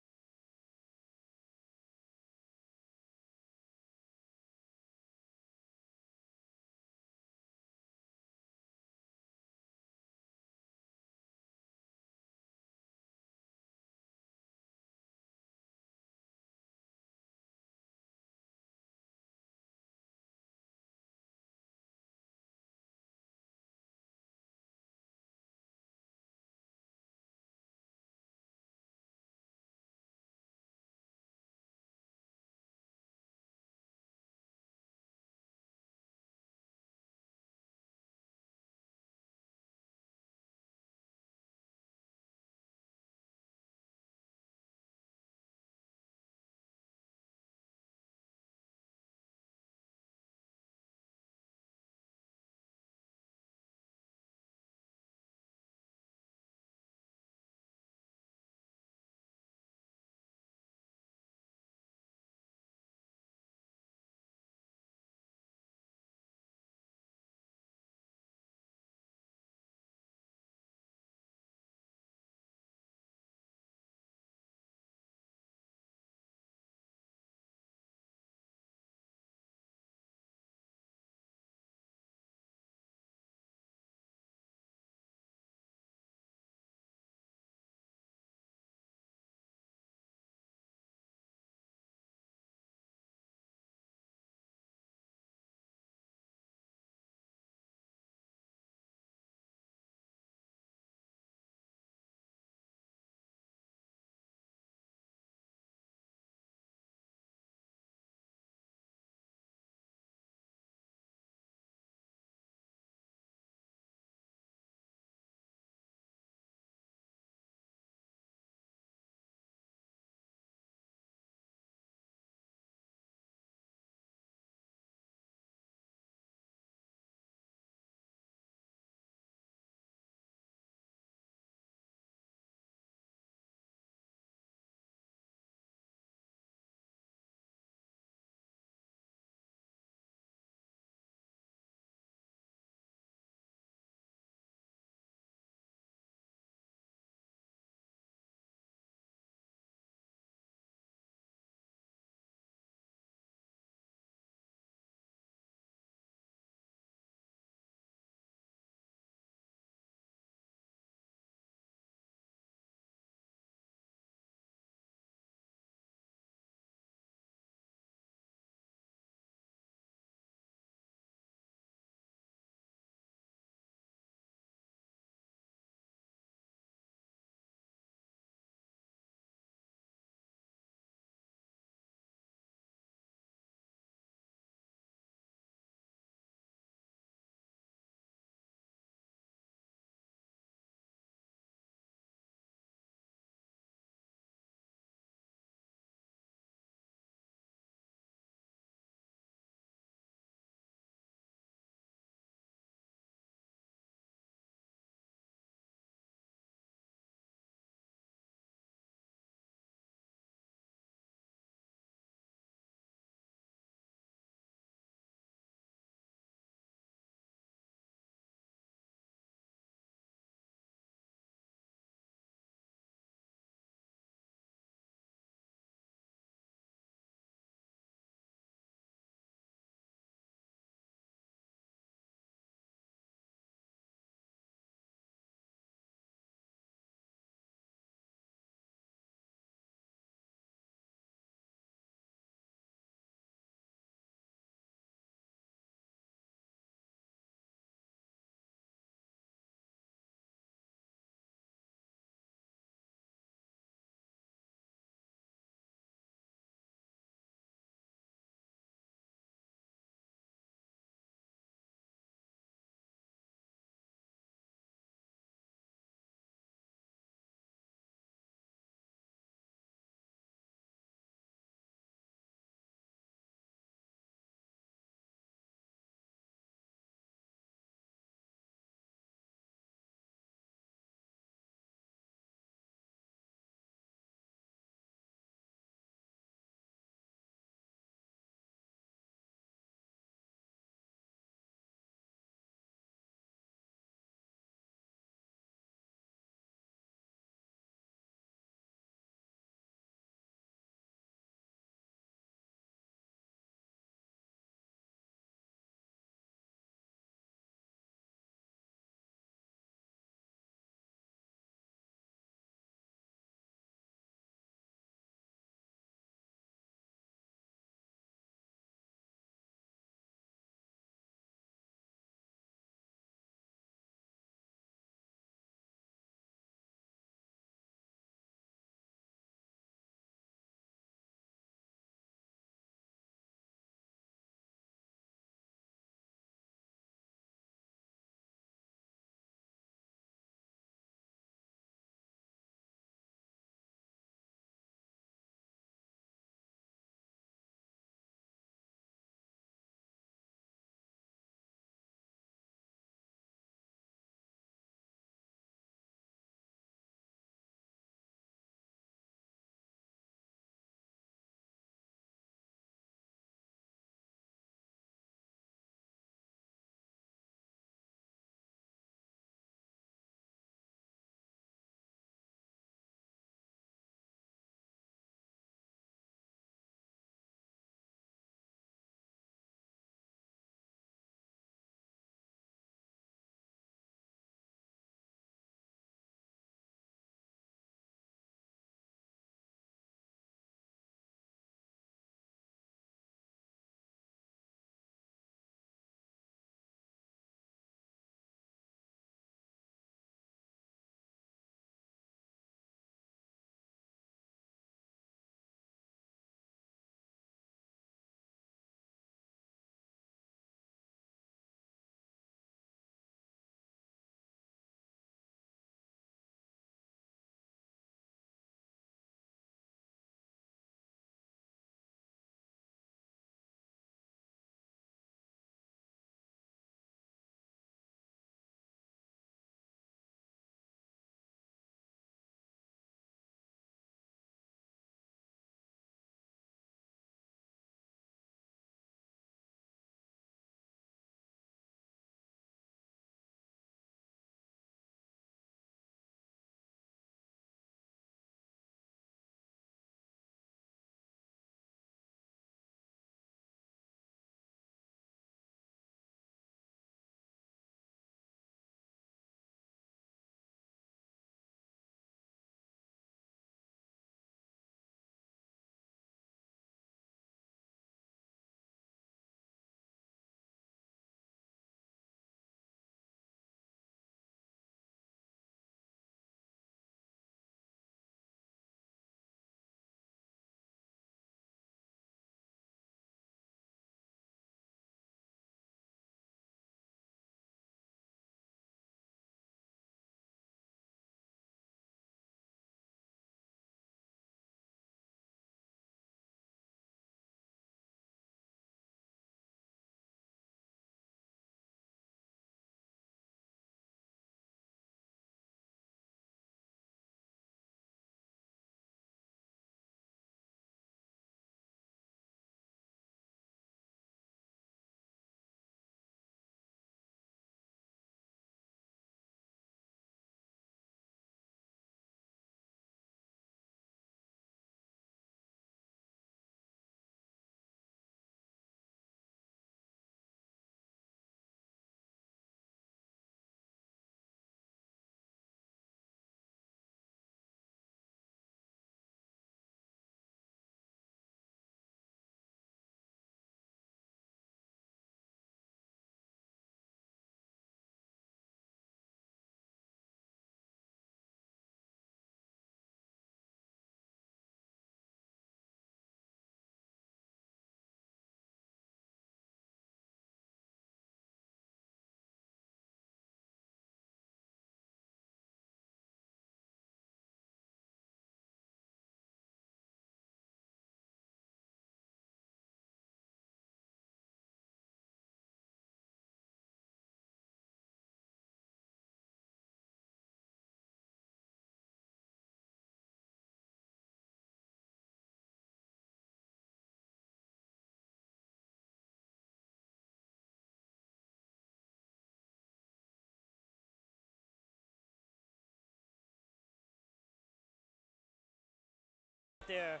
there.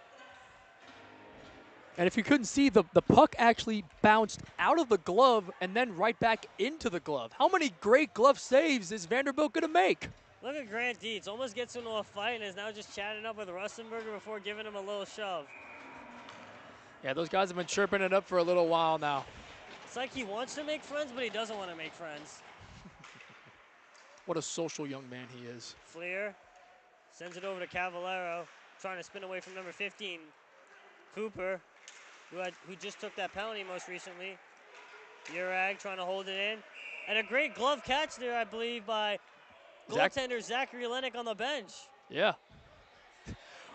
And if you couldn't see, the puck actually bounced out of the glove and then right back into the glove. How many great glove saves is Vanderbilt going to make? Look at Grant Dietz. Almost gets into a fight and is now just chatting up with Russenberger before giving him a little shove. Yeah, those guys have been chirping it up for a little while now. It's like he wants to make friends, but he doesn't want to make friends. What a social young man he is. Fleer sends it over to Cavallero, trying to spin away from number 15. Cooper, who just took that penalty most recently. Urag trying to hold it in. And a great glove catch there, I believe, by goaltender Zachary Lennox on the bench. Yeah.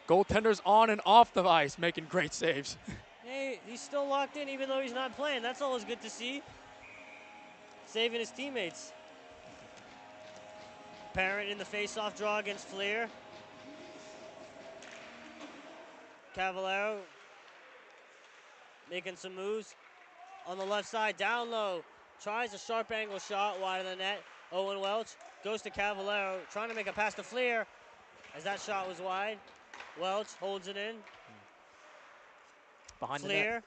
Goaltenders on and off the ice making great saves. Hey, he's still locked in even though he's not playing. That's always good to see. Saving his teammates. Parent in the face-off draw against Fleer. Cavallero making some moves. On the left side, down low. Tries a sharp angle shot wide of the net. Owen Welch goes to Cavallero, trying to make a pass to Fleer as that shot was wide. Welch holds it in. Behind Fleer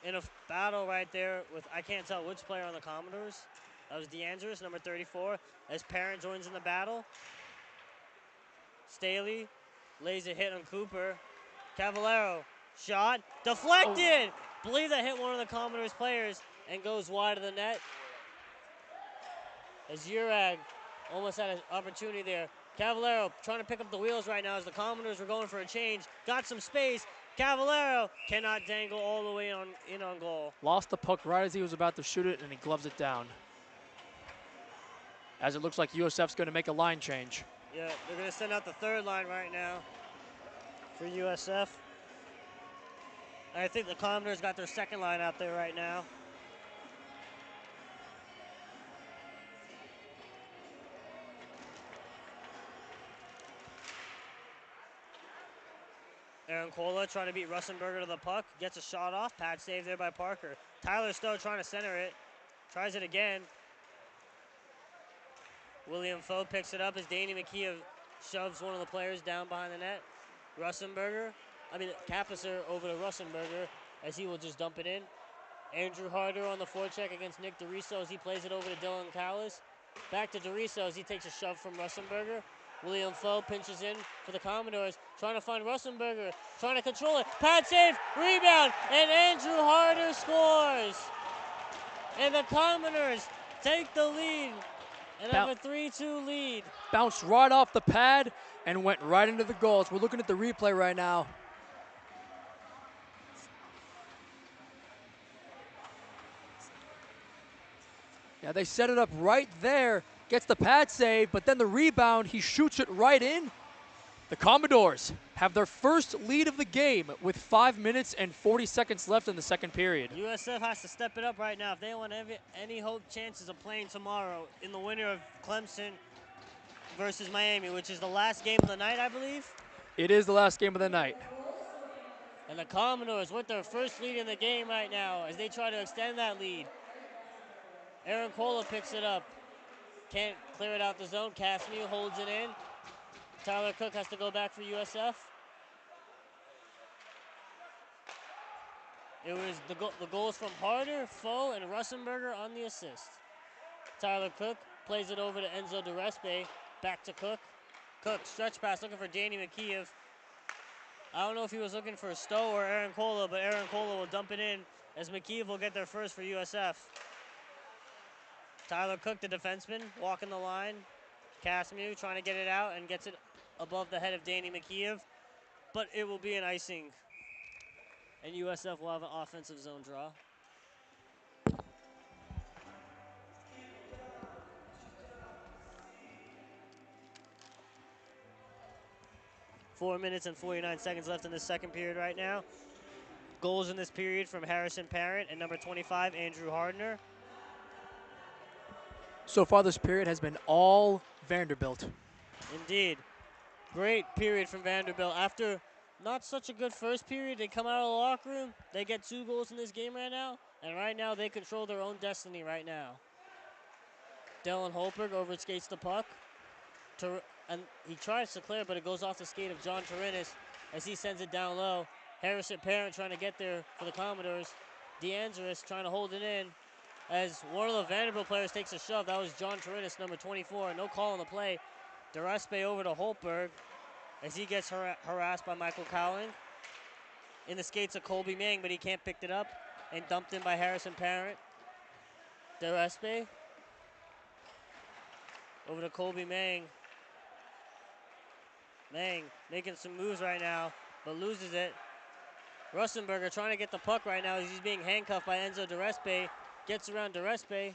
the net. in a battle right there with, I can't tell which player on the Commodores. That was DeAndres, number 34, as Parent joins in the battle. Staley lays a hit on Cooper. Cavallero, shot, deflected! Believe that hit one of the Commodores players and goes wide of the net. As Urag almost had an opportunity there. Cavallero trying to pick up the wheels right now as the Commodores were going for a change. Got some space. Cavallero cannot dangle all the way in on goal. Lost the puck right as he was about to shoot it, and he gloves it down. As it looks like USF's going to make a line change. Yeah, they're going to send out the third line right now for USF. I think the Commodores got their second line out there right now. Aaron Cola trying to beat Russenberger to the puck. Gets a shot off. Pad save there by Parker. Tyler Stowe trying to center it. Tries it again. William Foe picks it up as Danny McKee shoves one of the players down behind the net. Capusser over to Russenberger as he will just dump it in. Andrew Harder on the forecheck against Nick DeRiso as he plays it over to Dylan Callis. Back to DeRiso as he takes a shove from Russenberger. William Foe pinches in for the Commodores, trying to find Russenberger, trying to control it. Pad save, rebound, and Andrew Harder scores. And the Commodores take the lead and have a 3-2 lead. Bounced right off the pad and went right into the goals. We're looking at the replay right now. Yeah, they set it up right there. Gets the pad save, but then the rebound, he shoots it right in. The Commodores have their first lead of the game with 5 minutes and 40 seconds left in the second period. USF has to step it up right now if they want any chances of playing tomorrow in the winner of Clemson versus Miami, which is the last game of the night, I believe. It is the last game of the night. And the Commodores with their first lead in the game right now as they try to extend that lead. Aaron Cola picks it up. Can't clear it out the zone. Casimir holds it in. Tyler Cook has to go back for USF. It was the goals from Harder, Foe, and Russenberger on the assist. Tyler Cook plays it over to Enzo DeRespe. Back to Cook. Cook, stretch pass, looking for Danny McKee. I don't know if he was looking for Stowe or Aaron Cola, but Aaron Cola will dump it in as McKee will get there first for USF. Tyler Cook, the defenseman, walking the line. Casimir trying to get it out and gets it above the head of Danny McKee, but it will be an icing. And USF will have an offensive zone draw. Four minutes and 49 seconds left in the second period right now. Goals in this period from Harrison Parent and number 25, Andrew Hardner. So far this period has been all Vanderbilt. Indeed. Great period from Vanderbilt. After not such a good first period, they come out of the locker room. They get 2 goals in this game right now. And right now, they control their own destiny right now. Dylan Holberg overskates the puck. And he tries to clear, but it goes off the skate of John Torinis as he sends it down low. Harrison Parent trying to get there for the Commodores. DeAndres trying to hold it in as one of the Vanderbilt players takes a shove. That was John Torinis, number 24. No call on the play. DeRespe over to Holtberg as he gets harassed by Michael Cowling. In the skates of Colby Mang, but he can't pick it up, and dumped in by Harrison Parent. DeRespe over to Colby Mang. Mang making some moves right now, but loses it. Russenberger trying to get the puck right now as he's being handcuffed by Enzo DeRespe. Gets around DeRespe.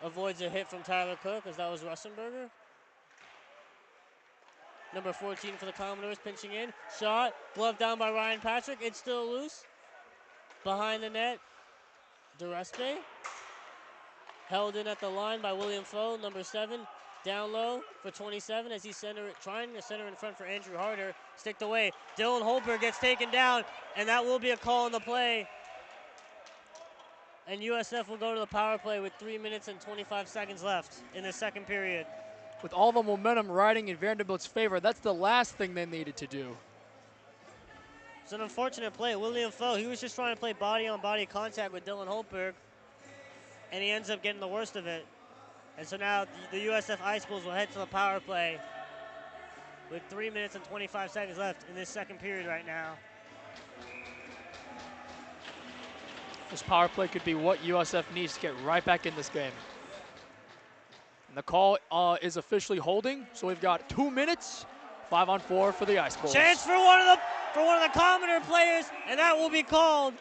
Avoids a hit from Tyler Cook as that was Russenberger. Number 14 for the Commodores pinching in. Shot, glove down by Ryan Patrick. It's still loose. Behind the net, DeRespe. Held in at the line by William Foe, number 7. Down low for 27 as he's trying to center in front for Andrew Harder. Sticked away. Dylan Holberg gets taken down, and that will be a call on the play. And USF will go to the power play with 3 minutes and 25 seconds left in the second period. With all the momentum riding in Vanderbilt's favor, that's the last thing they needed to do. It's an unfortunate play. William Foe, he was just trying to play body-on-body contact with Dylan Holberg, and he ends up getting the worst of it. And so now the USF Ice Bulls will head to the power play with 3 minutes and 25 seconds left in this second period right now. This power play could be what USF needs to get right back in this game. And the call is officially holding, so we've got 2 minutes, 5-on-4 for the Ice Bulls. Chance for one of the Commodore players, and that will be called.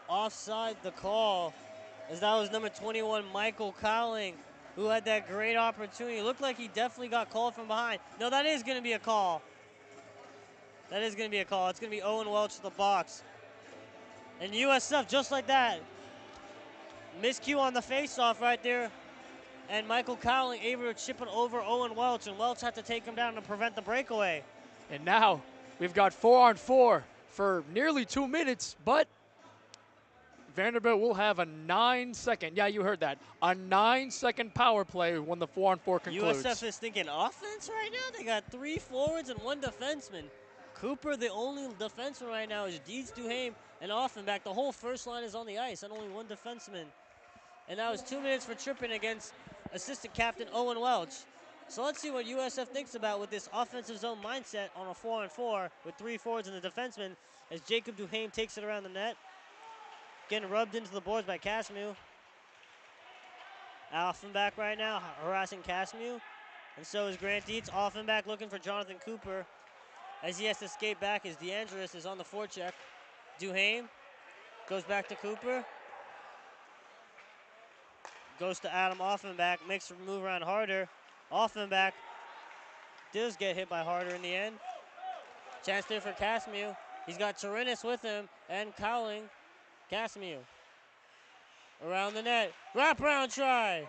Offside the call, as that was number 21, Michael Cowling, who had that great opportunity. It looked like he definitely got called from behind. No, that is going to be a call. That is going to be a call. It's going to be Owen Welch to the box. And USF, just like that, miscue on the face-off right there. And Michael Cowling able to chip it over Owen Welch, and Welch had to take him down to prevent the breakaway. And now we've got 4-on-4 for nearly 2 minutes, but Vanderbilt will have a 9-second, yeah, you heard that, a 9-second power play when the 4-on-4 concludes. USF is thinking offense right now. They got 3 forwards and 1 defenseman. Cooper, the only defenseman right now, is Deeds, Duhame, and Offenbach. The whole first line is on the ice, and only 1 defenseman. And that was 2 minutes for tripping against assistant captain Owen Welch. So let's see what USF thinks about with this offensive zone mindset on a 4-on-4 with 3 forwards and the defenseman as Jacob Duhame takes it around the net. Getting rubbed into the boards by Casmu. Offenbach right now harassing Casmu. And so is Grant Dietz. Offenbach looking for Jonathan Cooper. As he has to skate back as DeAndres is on the forecheck. Duhame goes back to Cooper. Goes to Adam Offenbach, makes a move around Harder. Offenbach does get hit by Harder in the end. Chance there for Casmu. He's got Torinis with him and Cowling. Casmu around the net. Wraparound try.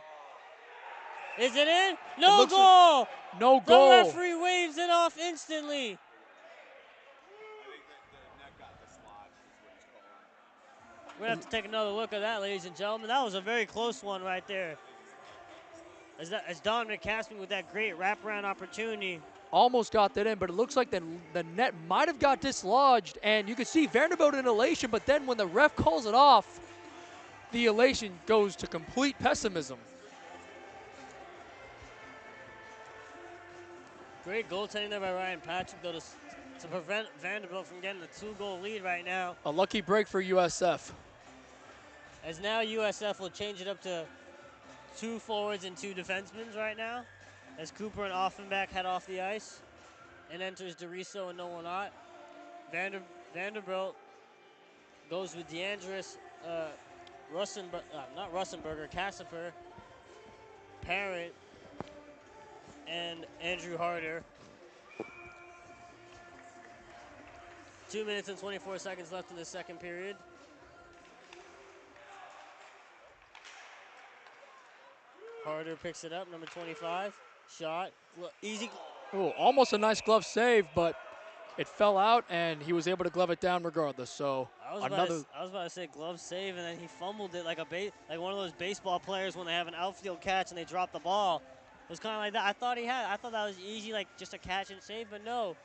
Is it in? No goal! No goal. The referee waves it off instantly. We're going to have to take another look at that, ladies and gentlemen. That was a very close one right there. As Dominic Casmu with that great wraparound opportunity. Almost got that in, but it looks like the net might have got dislodged, and you can see Vanderbilt in elation, but then when the ref calls it off, the elation goes to complete pessimism. Great goaltending there by Ryan Patrick, though, to prevent Vanderbilt from getting a 2-goal lead right now. A lucky break for USF. As now USF will change it up to 2 forwards and 2 defensemen right now. As Cooper and Offenbach head off the ice. And enters DeRiso and Noah Knott. Vanderbilt goes with DeAndres, not Russenberger, Casper, Parent, and Andrew Harder. 2 minutes and 24 seconds left in the second period. Harder picks it up, number 25. Shot, easy. Ooh, almost a nice glove save, but it fell out, and he was able to glove it down regardless. So I was about to say glove save, and then he fumbled it like one of those baseball players when they have an outfield catch and they drop the ball. was kind of like that. I thought that was easy, like just a catch and save, but no.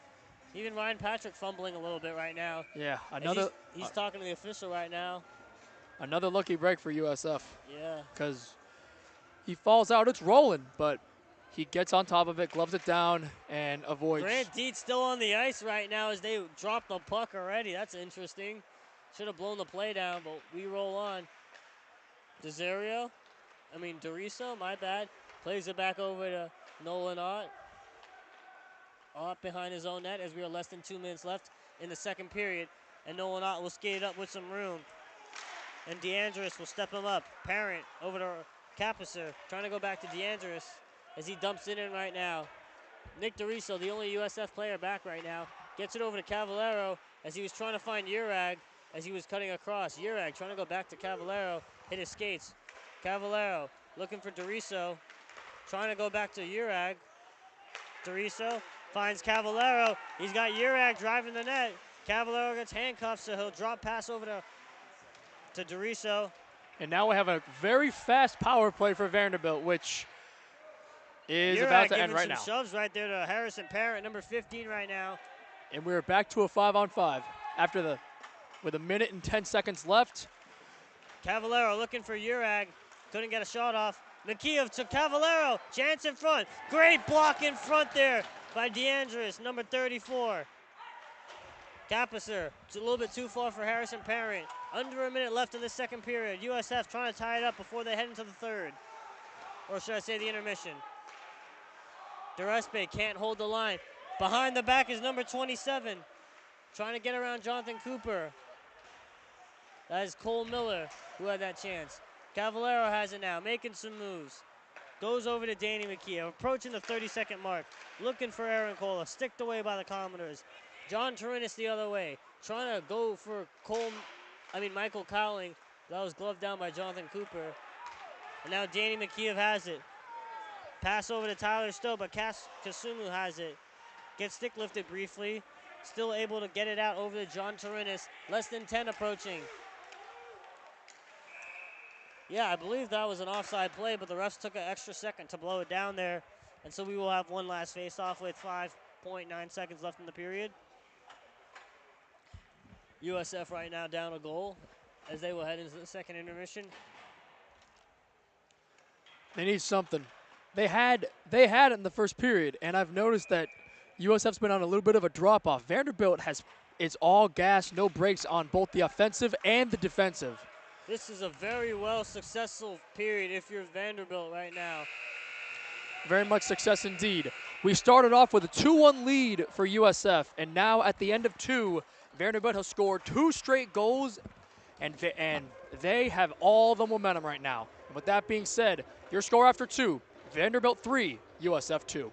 Even Ryan Patrick fumbling a little bit right now. Yeah, He's talking to the official right now. another lucky break for USF. Yeah. Because he falls out. It's rolling, but he gets on top of it, gloves it down, and avoids. Grant Dietz still on the ice right now as they drop the puck already. That's interesting. Should have blown the play down, but we roll on. Doriso, my bad. Plays it back over to Nolan Ott. Ott behind his own net as we are less than 2 minutes left in the second period. And Nolan Ott will skate up with some room. And DeAndres will step him up. Parent over to Capisser, trying to go back to DeAndres as he dumps it in right now. Nick Doriso, the only USF player back right now, gets it over to Cavallero as he was trying to find Urag as he was cutting across. Urag trying to go back to Cavallero, hit his skates. Cavallero looking for Doriso, trying to go back to Urag. Doriso finds Cavallero. He's got Urag driving the net. Cavallero gets handcuffed, so he'll drop pass over to Doriso. And now we have a very fast power play for Vanderbilt, which is about to end right now. Giving some shoves right there to Harrison Parent, number 15 right now. And we're back to a 5-on-5 with a minute and 10 seconds left. Cavallero looking for Urag. Couldn't get a shot off. Mikheyev to Cavallero. Chance in front. Great block in front there by DeAndres, number 34. Capisser, it's a little bit too far for Harrison Parent. Under a minute left in the second period. USF trying to tie it up before they head into the third. Or should I say the intermission. Durespe can't hold the line. Behind the back is number 27. Trying to get around Jonathan Cooper. That is Cole Miller who had that chance. Cavallero has it now, making some moves. Goes over to Danny Mikheyev, approaching the 30-second mark. Looking for Aaron Cola, sticked away by the Commodores. John Torinis the other way, trying to go for Michael Cowling. That was gloved down by Jonathan Cooper. And now Danny Mikheyev has it. Pass over to Tyler Stowe, but Kasumu has it. Gets stick lifted briefly. Still able to get it out over to John Torinis. Less than 10 approaching. Yeah, I believe that was an offside play, but the refs took an extra second to blow it down there. And so we will have one last face-off with 5.9 seconds left in the period. USF right now down a goal as they will head into the second intermission. They need something. They had it in the first period, and I've noticed that USF's been on a little bit of a drop-off. Vanderbilt it's all gas, no brakes on both the offensive and the defensive. This is a very successful period if you're Vanderbilt right now. Very much success indeed. We started off with a 2-1 lead for USF, and now at the end of 2, Vanderbilt has scored 2 straight goals, and they have all the momentum right now. And with that being said, your score after 2, Vanderbilt 3, USF 2.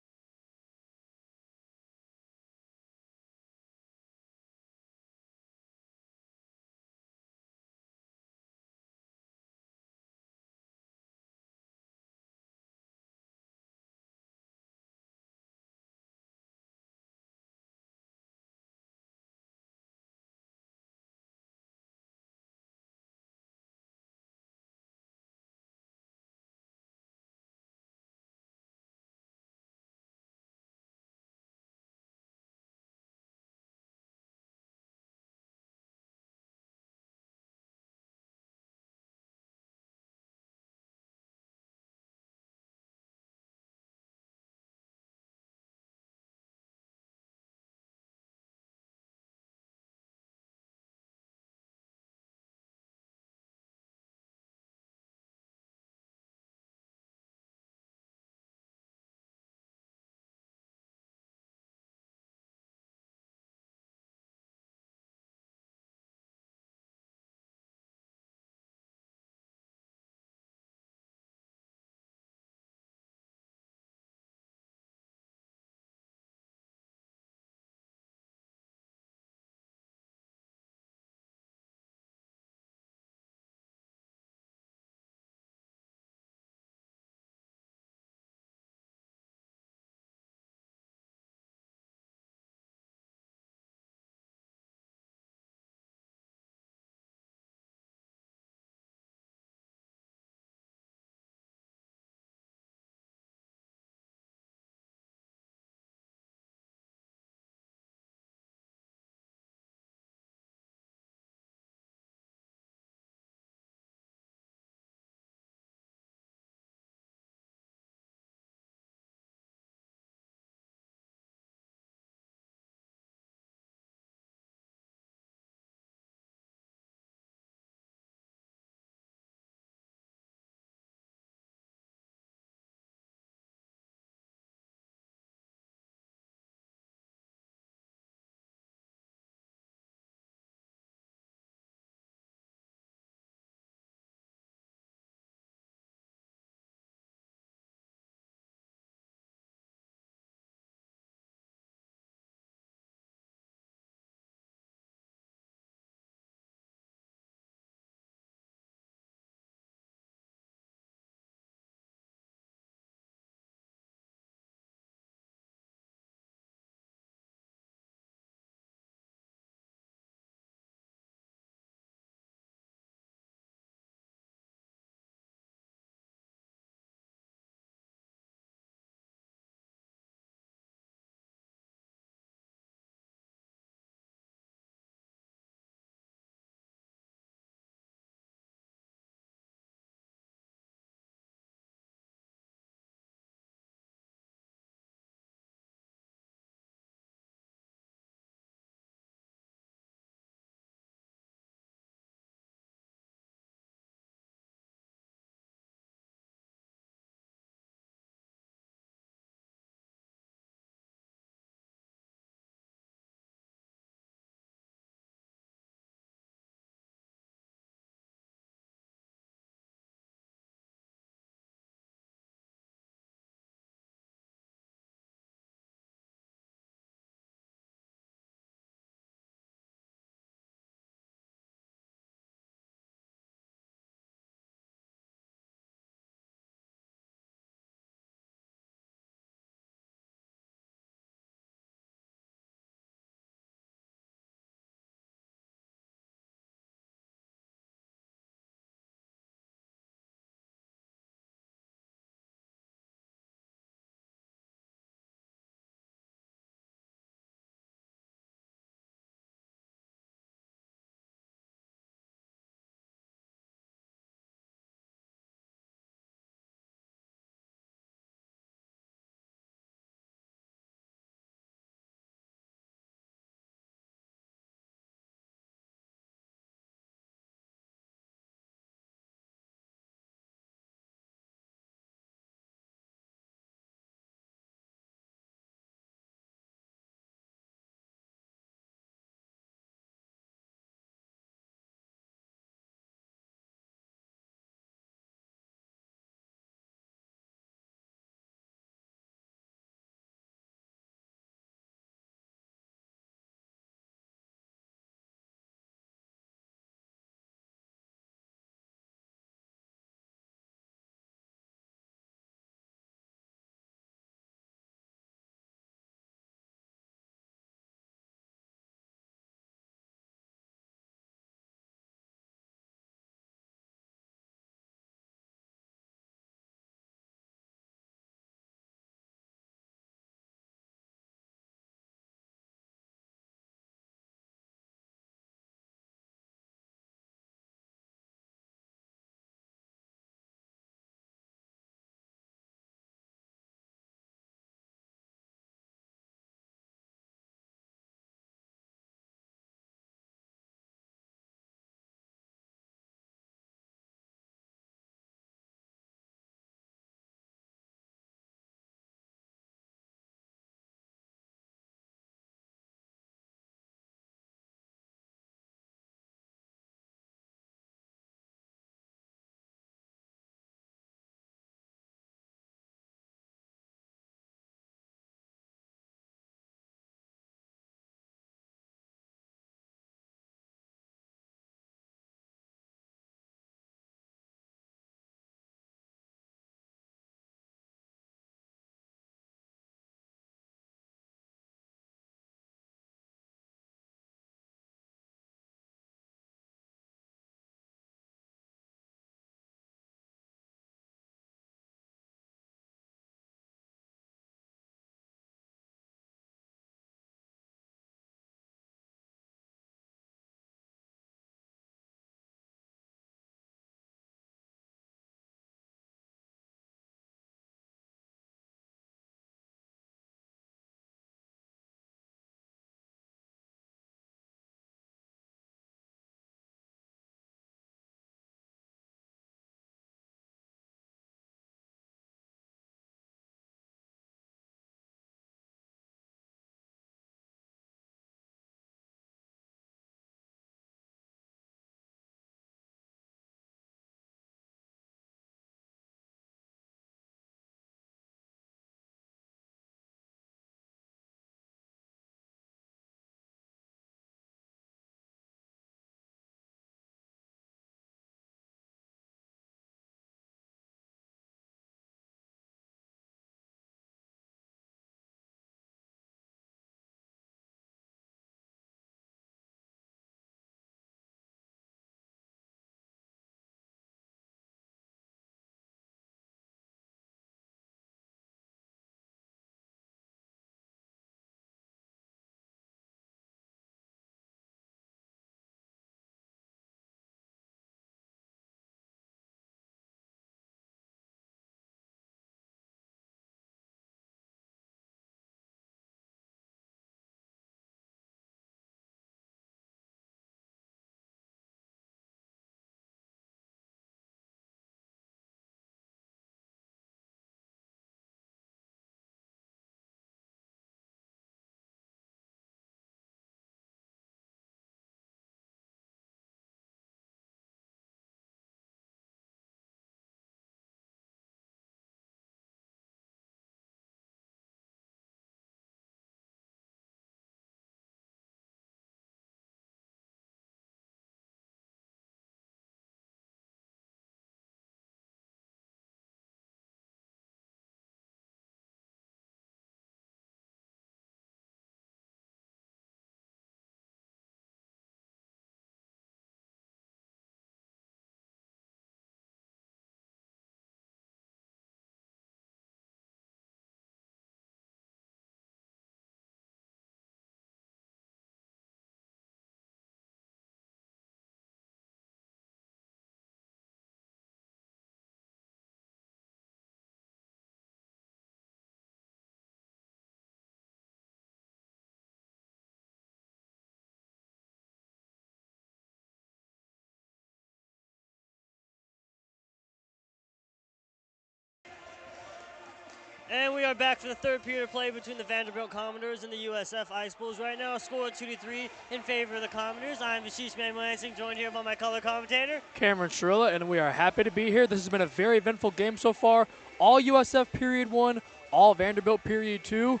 And we are back for the third period of play between the Vanderbilt Commodores and the USF Ice Bulls. Right now, a score of 2-3 in favor of the Commodores. I'm Ashish Manlansing, joined here by my color commentator, Cameron Sherilla, and we are happy to be here. This has been a very eventful game so far. All USF period 1, all Vanderbilt period 2.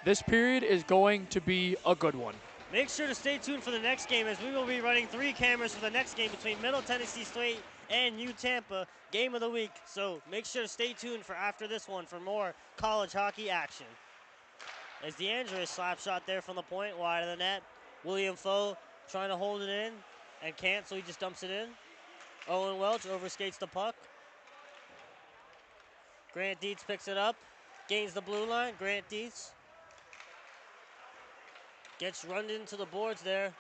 This period is going to be a good one. Make sure to stay tuned for the next game, as we will be running 3 cameras for the next game between Middle Tennessee State and U Tampa, game of the week. So make sure to stay tuned for after this one for more college hockey action. As DeAndre's slap shot there from the point, wide of the net. William Foe trying to hold it in and can't, so he just dumps it in. Owen Welch overskates the puck. Grant Dietz picks it up, gains the blue line. Grant Dietz gets run into the boards there.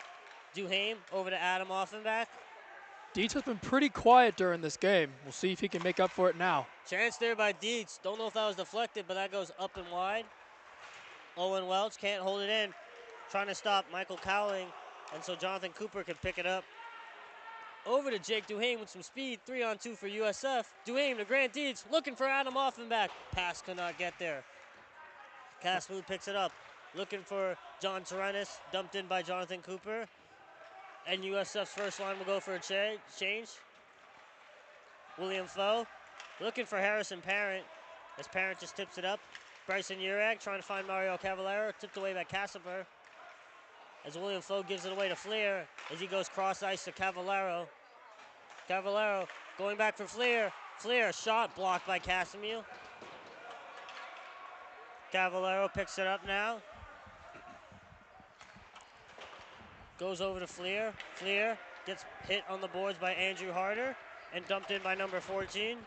Duhame over to Adam Offenbach. Dietz has been pretty quiet during this game. We'll see if he can make up for it now. Chance there by Dietz. Don't know if that was deflected, but that goes up and wide. Owen Welch can't hold it in. Trying to stop Michael Cowling, and so Jonathan Cooper can pick it up. Over to Jake Duhame with some speed. 3-on-2 for USF. Duhame to Grant Dietz, looking for Adam Offenbach. Pass could not get there. Casmouth picks it up, looking for John Tyrannus, dumped in by Jonathan Cooper. And USF's first line will go for a change. William Foe looking for Harrison Parent, as Parent just tips it up. Bryson Urag trying to find Mario Cavallero, tipped away by Casper. As William Foe gives it away to Fleer, as he goes cross ice to Cavallero. Cavallero going back for Fleer. Fleer, shot blocked by Casimir. Cavallero picks it up now. Goes over to Fleer. Fleer gets hit on the boards by Andrew Harder and dumped in by number 14.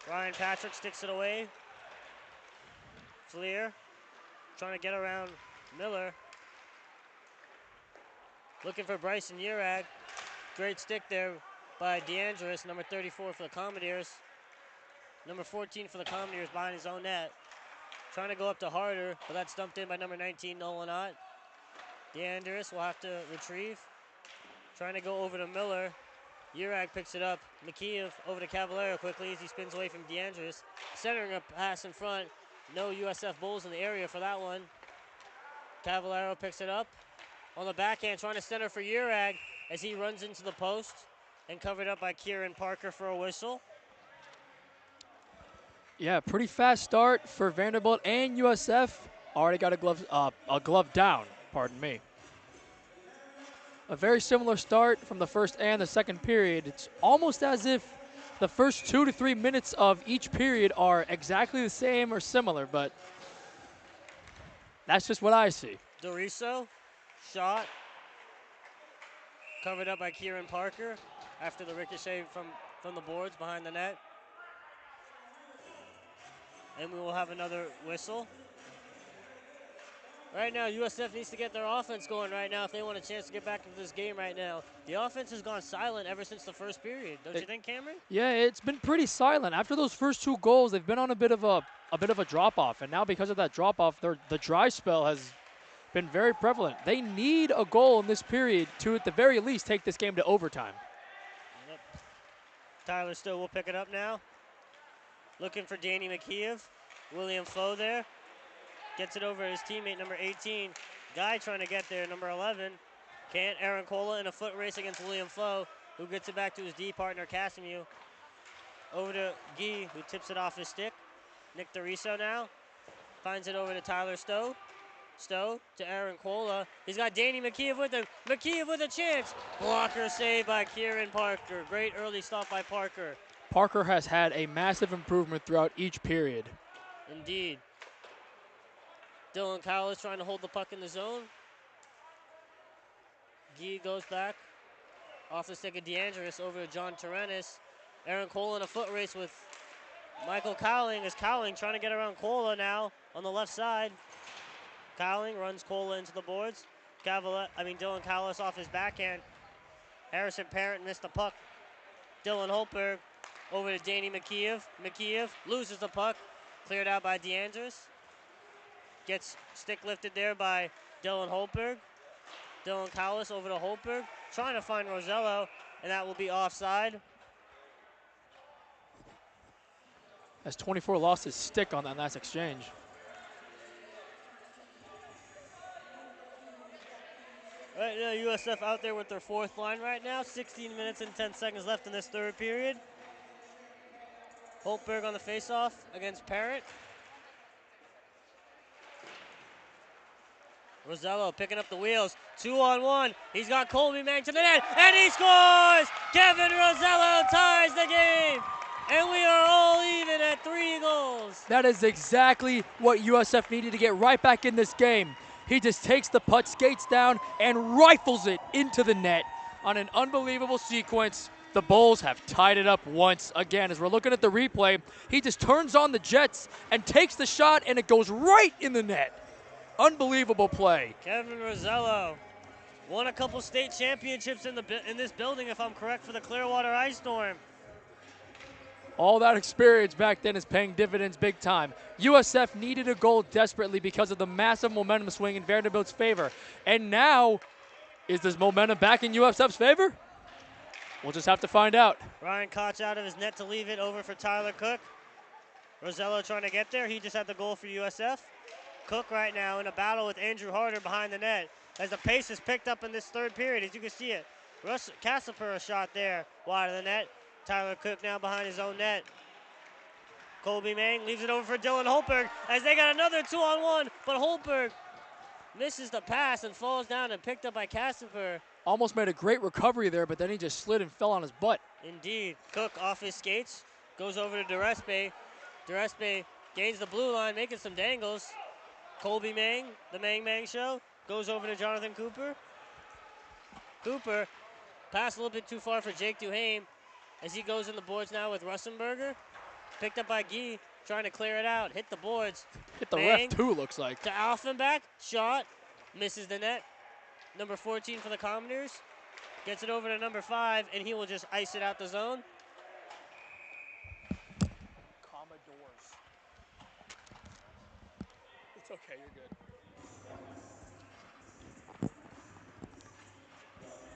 Ryan Patrick sticks it away. Fleer trying to get around Miller. Looking for Bryson Urag. Great stick there by DeAndres, number 34 for the Commodores. Number 14 for the Commodores behind his own net. Trying to go up to Harder, but that's dumped in by number 19, Nolan Ott. DeAndres will have to retrieve. Trying to go over to Miller. Urag picks it up. McKeev over to Cavallero quickly as he spins away from DeAndres. Centering a pass in front. No USF Bulls in the area for that one. Cavallero picks it up. On the backhand, trying to center for Urag as he runs into the post and covered up by Kieran Parker for a whistle. Yeah, pretty fast start for Vanderbilt and USF. Already got a glove down, pardon me. A very similar start from the first and the second period. It's almost as if the first 2 to 3 minutes of each period are exactly the same or similar, but that's just what I see. Doriso, shot. Covered up by Kieran Parker after the ricochet from the boards behind the net. And we will have another whistle. Right now, USF needs to get their offense going right now if they want a chance to get back into this game right now. The offense has gone silent ever since the first period. Don't you think, Cameron? Yeah, it's been pretty silent. After those first 2 goals, they've been on a bit of a drop-off. And now because of that drop-off, the dry spell has been very prevalent. They need a goal in this period to, at the very least, take this game to overtime. Yep. Tyler Stowe will pick it up now. Looking for Danny McKeev. William Foe there. Gets it over his teammate, number 18. Guy trying to get there, number 11. Can't. Aaron Cola in a foot race against William Foe, who gets it back to his D partner, Casimir. Over to Guy, who tips it off his stick. Nick Doriso now. Finds it over to Tyler Stowe. Stowe to Aaron Cola. He's got Danny McKeev with him. McKeev with a chance. Blocker save by Kieran Parker. Great early stop by Parker. Parker has had a massive improvement throughout each period. Indeed. Dylan Cowell is trying to hold the puck in the zone. Guy goes back. Off the stick of DeAndres over to John Tyrannus. Aaron Cola in a foot race with Michael Cowling. Is Cowling trying to get around Cola now on the left side. Cowling runs Cola into the boards. Dylan Cowles off his backhand. Harrison Parent missed the puck. Dylan Holberg over to Danny McKeev. McKeev loses the puck. Cleared out by DeAndres. Gets stick lifted there by Dylan Holberg. Dylan Cowles over to Holberg. Trying to find Rosello, and that will be offside. as 24 lost his stick on that last exchange. Right now, USF out there with their fourth line right now. 16 minutes and 10 seconds left in this third period. Holtberg on the faceoff against Parrott. Rosello picking up the wheels. 2-on-1. He's got Colby Mang to the net, and he scores! Kevin Rosello ties the game, and we are all even at 3 goals. That is exactly what USF needed to get right back in this game. He just takes the puck, skates down, and rifles it into the net on an unbelievable sequence. The Bulls have tied it up once again. As we're looking at the replay, he just turns on the jets and takes the shot, and it goes right in the net. Unbelievable play. Kevin Rosello won a couple state championships in this building, if I'm correct, for the Clearwater Ice Storm. All that experience back then is paying dividends big time. USF needed a goal desperately because of the massive momentum swing in Vanderbilt's favor. And now, is this momentum back in USF's favor? We'll just have to find out. Ryan Koch out of his net to leave it over for Tyler Cook. Rosello trying to get there. He just had the goal for USF. Cook right now in a battle with Andrew Harder behind the net as the pace is picked up in this third period, as you can see it. Russ Casper a shot there wide of the net. Tyler Cook now behind his own net. Colby Mang leaves it over for Dylan Holtberg as they got another 2-on-1, but Holtberg misses the pass and falls down and picked up by Casper. Almost made a great recovery there, but then he just slid and fell on his butt. Indeed. Cook off his skates, goes over to Durespe. Durespe gains the blue line, making some dangles. Colby Mang, the Mang show, goes over to Jonathan Cooper. Cooper passed a little bit too far for Jake Duhame as he goes in the boards now with Russenberger. Picked up by Guy, trying to clear it out. Hit the boards. Hit the Mang ref too, looks like. to Alfenbach, shot, misses the net. Number 14 for the Commodores. Gets it over to number 5, and he will just ice it out the zone. Commodores. It's okay, you're good.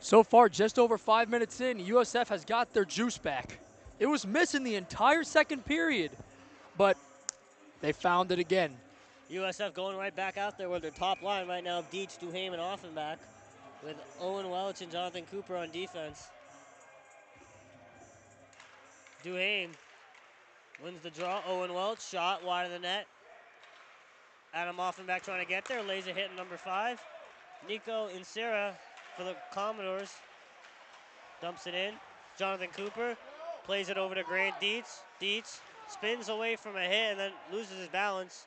So far, just over 5 minutes in, USF has got their juice back. It was missing the entire second period, but they found it again. USF going right back out there with their top line right now of Dietz, Duhame, and Offenbach, with Owen Welch and Jonathan Cooper on defense. Duhame wins the draw. Owen Welch, shot wide of the net. Adam Offenbach trying to get there, lays a hit in number 5. Nico Insera for the Commodores dumps it in. Jonathan Cooper plays it over to Grant Dietz. Dietz spins away from a hit and then loses his balance.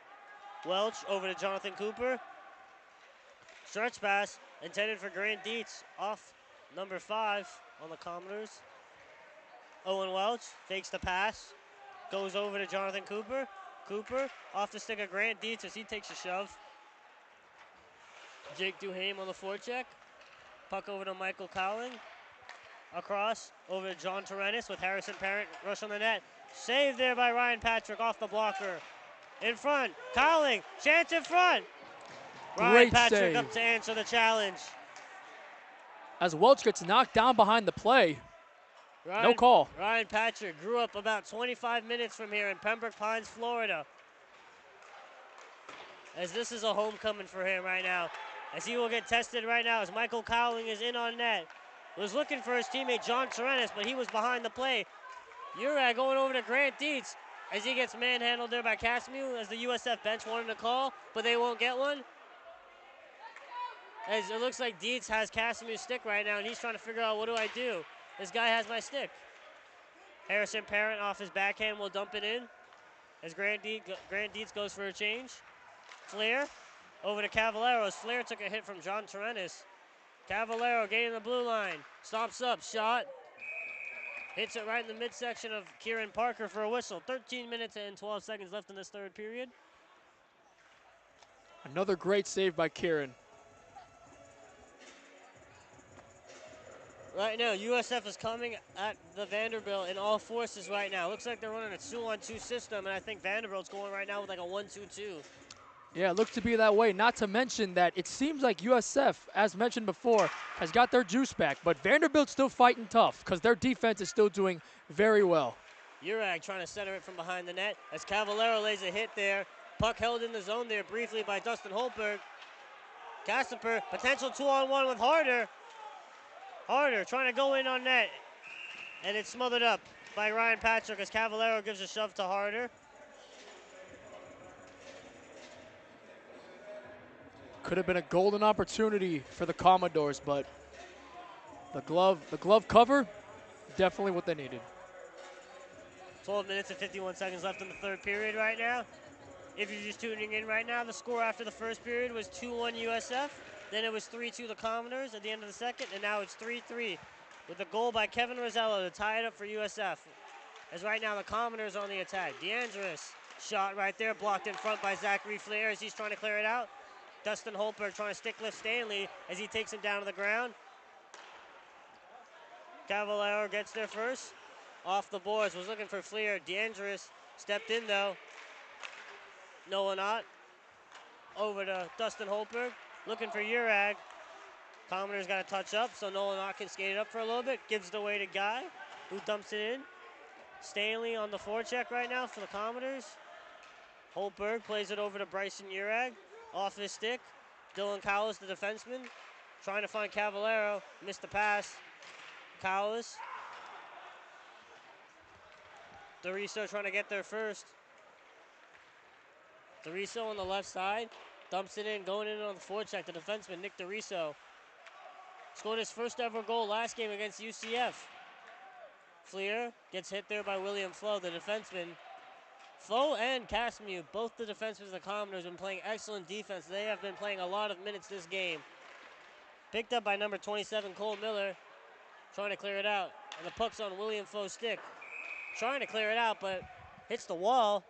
Welch over to Jonathan Cooper. Stretch pass intended for Grant Dietz off number 5 on the Commodores. Owen Welch fakes the pass, goes over to Jonathan Cooper. Cooper off the stick of Grant Dietz as he takes a shove. Jake Duhame on the forecheck. Puck over to Michael Cowling. Across over to John Terenis with Harrison Parent rush on the net. Saved there by Ryan Patrick off the blocker. In front, Cowling, chance in front. Ryan Great Patrick save. up to answer the challenge. As Welch gets knocked down behind the play, Ryan, no call. Ryan Patrick grew up about 25 minutes from here in Pembroke Pines, Florida. As this is a homecoming for him right now. As he will get tested right now as Michael Cowling is in on net. Was looking for his teammate John Terenis, but he was behind the play. Urag going over to Grant Dietz as he gets manhandled there by Casimir as the USF bench wanted to call, but they won't get one. As it looks like Dietz has Casimir's stick right now, and he's trying to figure out, what do I do? This guy has my stick. Harrison Parent off his backhand will dump it in as Grant Dietz goes for a change. Flair over to Cavaleros. Flair took a hit from John Terenis. Cavallero gaining the blue line. Stops up, shot. Hits it right in the midsection of Kieran Parker for a whistle. 13 minutes and 12 seconds left in this third period. Another great save by Kieran. Right now, USF is coming at the Vanderbilt in all forces right now. Looks like they're running a 2-on-2 system, and I think Vanderbilt's going right now with like a 1-2-2. Yeah, it looks to be that way. Not to mention that it seems like USF, as mentioned before, has got their juice back. But Vanderbilt's still fighting tough because their defense is still doing very well. Urag trying to center it from behind the net as Cavallero lays a hit there. Puck held in the zone there briefly by Dustin Holberg. Casper, potential 2-on-1 with Harder. Harder trying to go in on net. And it's smothered up by Ryan Patrick as Cavallero gives a shove to Harder. Could have been a golden opportunity for the Commodores, but the glove cover, definitely what they needed. 12 minutes and 51 seconds left in the third period right now. If you're just tuning in right now, the score after the first period was 2-1 USF. Then it was 3-2 the Commodores at the end of the second, and now it's 3-3 with a goal by Kevin Rosello to tie it up for USF. As right now the Commodores on the attack. DeAndres shot right there, blocked in front by Zachary Flair as he's trying to clear it out. Dustin Holberg trying to stick lift Stanley as he takes him down to the ground. Cavallero gets there first. Off the boards, was looking for Flair. DeAndres stepped in though. Noah Knott over to Dustin Holberg, looking for Urag. Commodores got a touch up, so Noah Knott can skate it up for a little bit. Gives it away to Guy, who dumps it in. Stanley on the forecheck right now for the Commodores. Holberg plays it over to Bryson Urag. Off his stick. Dylan Cowles, the defenseman, trying to find Cavallero. Missed the pass. Cowles. DeRiso trying to get there first. DeRiso on the left side. Dumps it in, going in on the forecheck. The defenseman, Nick DeRiso. Scored his first ever goal last game against UCF. Fleer gets hit there by William Flo, the defenseman. Flo and Casmu, both the defensemen of the Commodores, have been playing excellent defense. They have been playing a lot of minutes this game. Picked up by number 27, Cole Miller. Trying to clear it out. And the puck's on William Flo's stick. Trying to clear it out, but hits the wall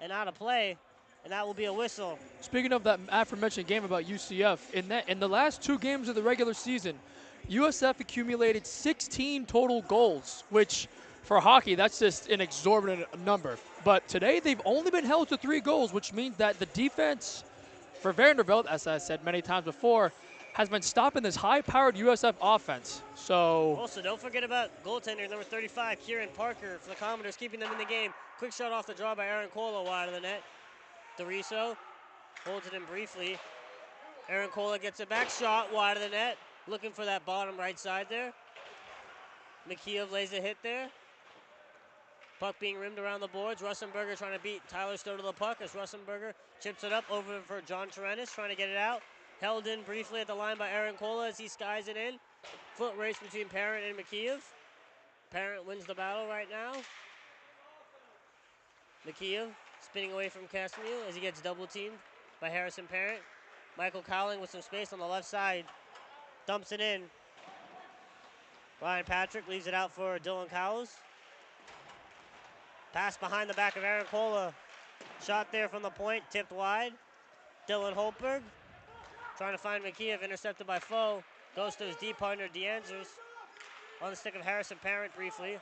and out of play. And that will be a whistle. Speaking of that aforementioned game about UCF, in the last 2 games of the regular season, USF accumulated 16 total goals, which for hockey, that's just an exorbitant number. But today, they've only been held to 3 goals, which means that the defense for Vanderbilt, as I said many times before, has been stopping this high-powered USF offense. So also, don't forget about goaltender number 35, Kieran Parker for the Commodores, keeping them in the game. Quick shot off the draw by Aaron Cola wide of the net. DeRiso holds it in briefly. Aaron Cola gets it back, shot wide of the net. Looking for that bottom right side there. McKeough lays a hit there. Puck being rimmed around the boards. Russenberger trying to beat Tyler Stowe to the puck as Russenberger chips it up over for John Terenis, trying to get it out. Held in briefly at the line by Aaron Cola as he skies it in. Foot race between Parent and McKeough. Parent wins the battle right now. McKeough spinning away from Casimir as he gets double teamed by Harrison Parent. Michael Cowling with some space on the left side. Dumps it in. Ryan Patrick leaves it out for Dylan Cowles. Pass behind the back of Aaron Cola. Shot there from the point, tipped wide. Dylan Holberg trying to find McKeough, intercepted by Foe. Goes to his D partner, DeAndres. On the stick of Harrison Parent briefly.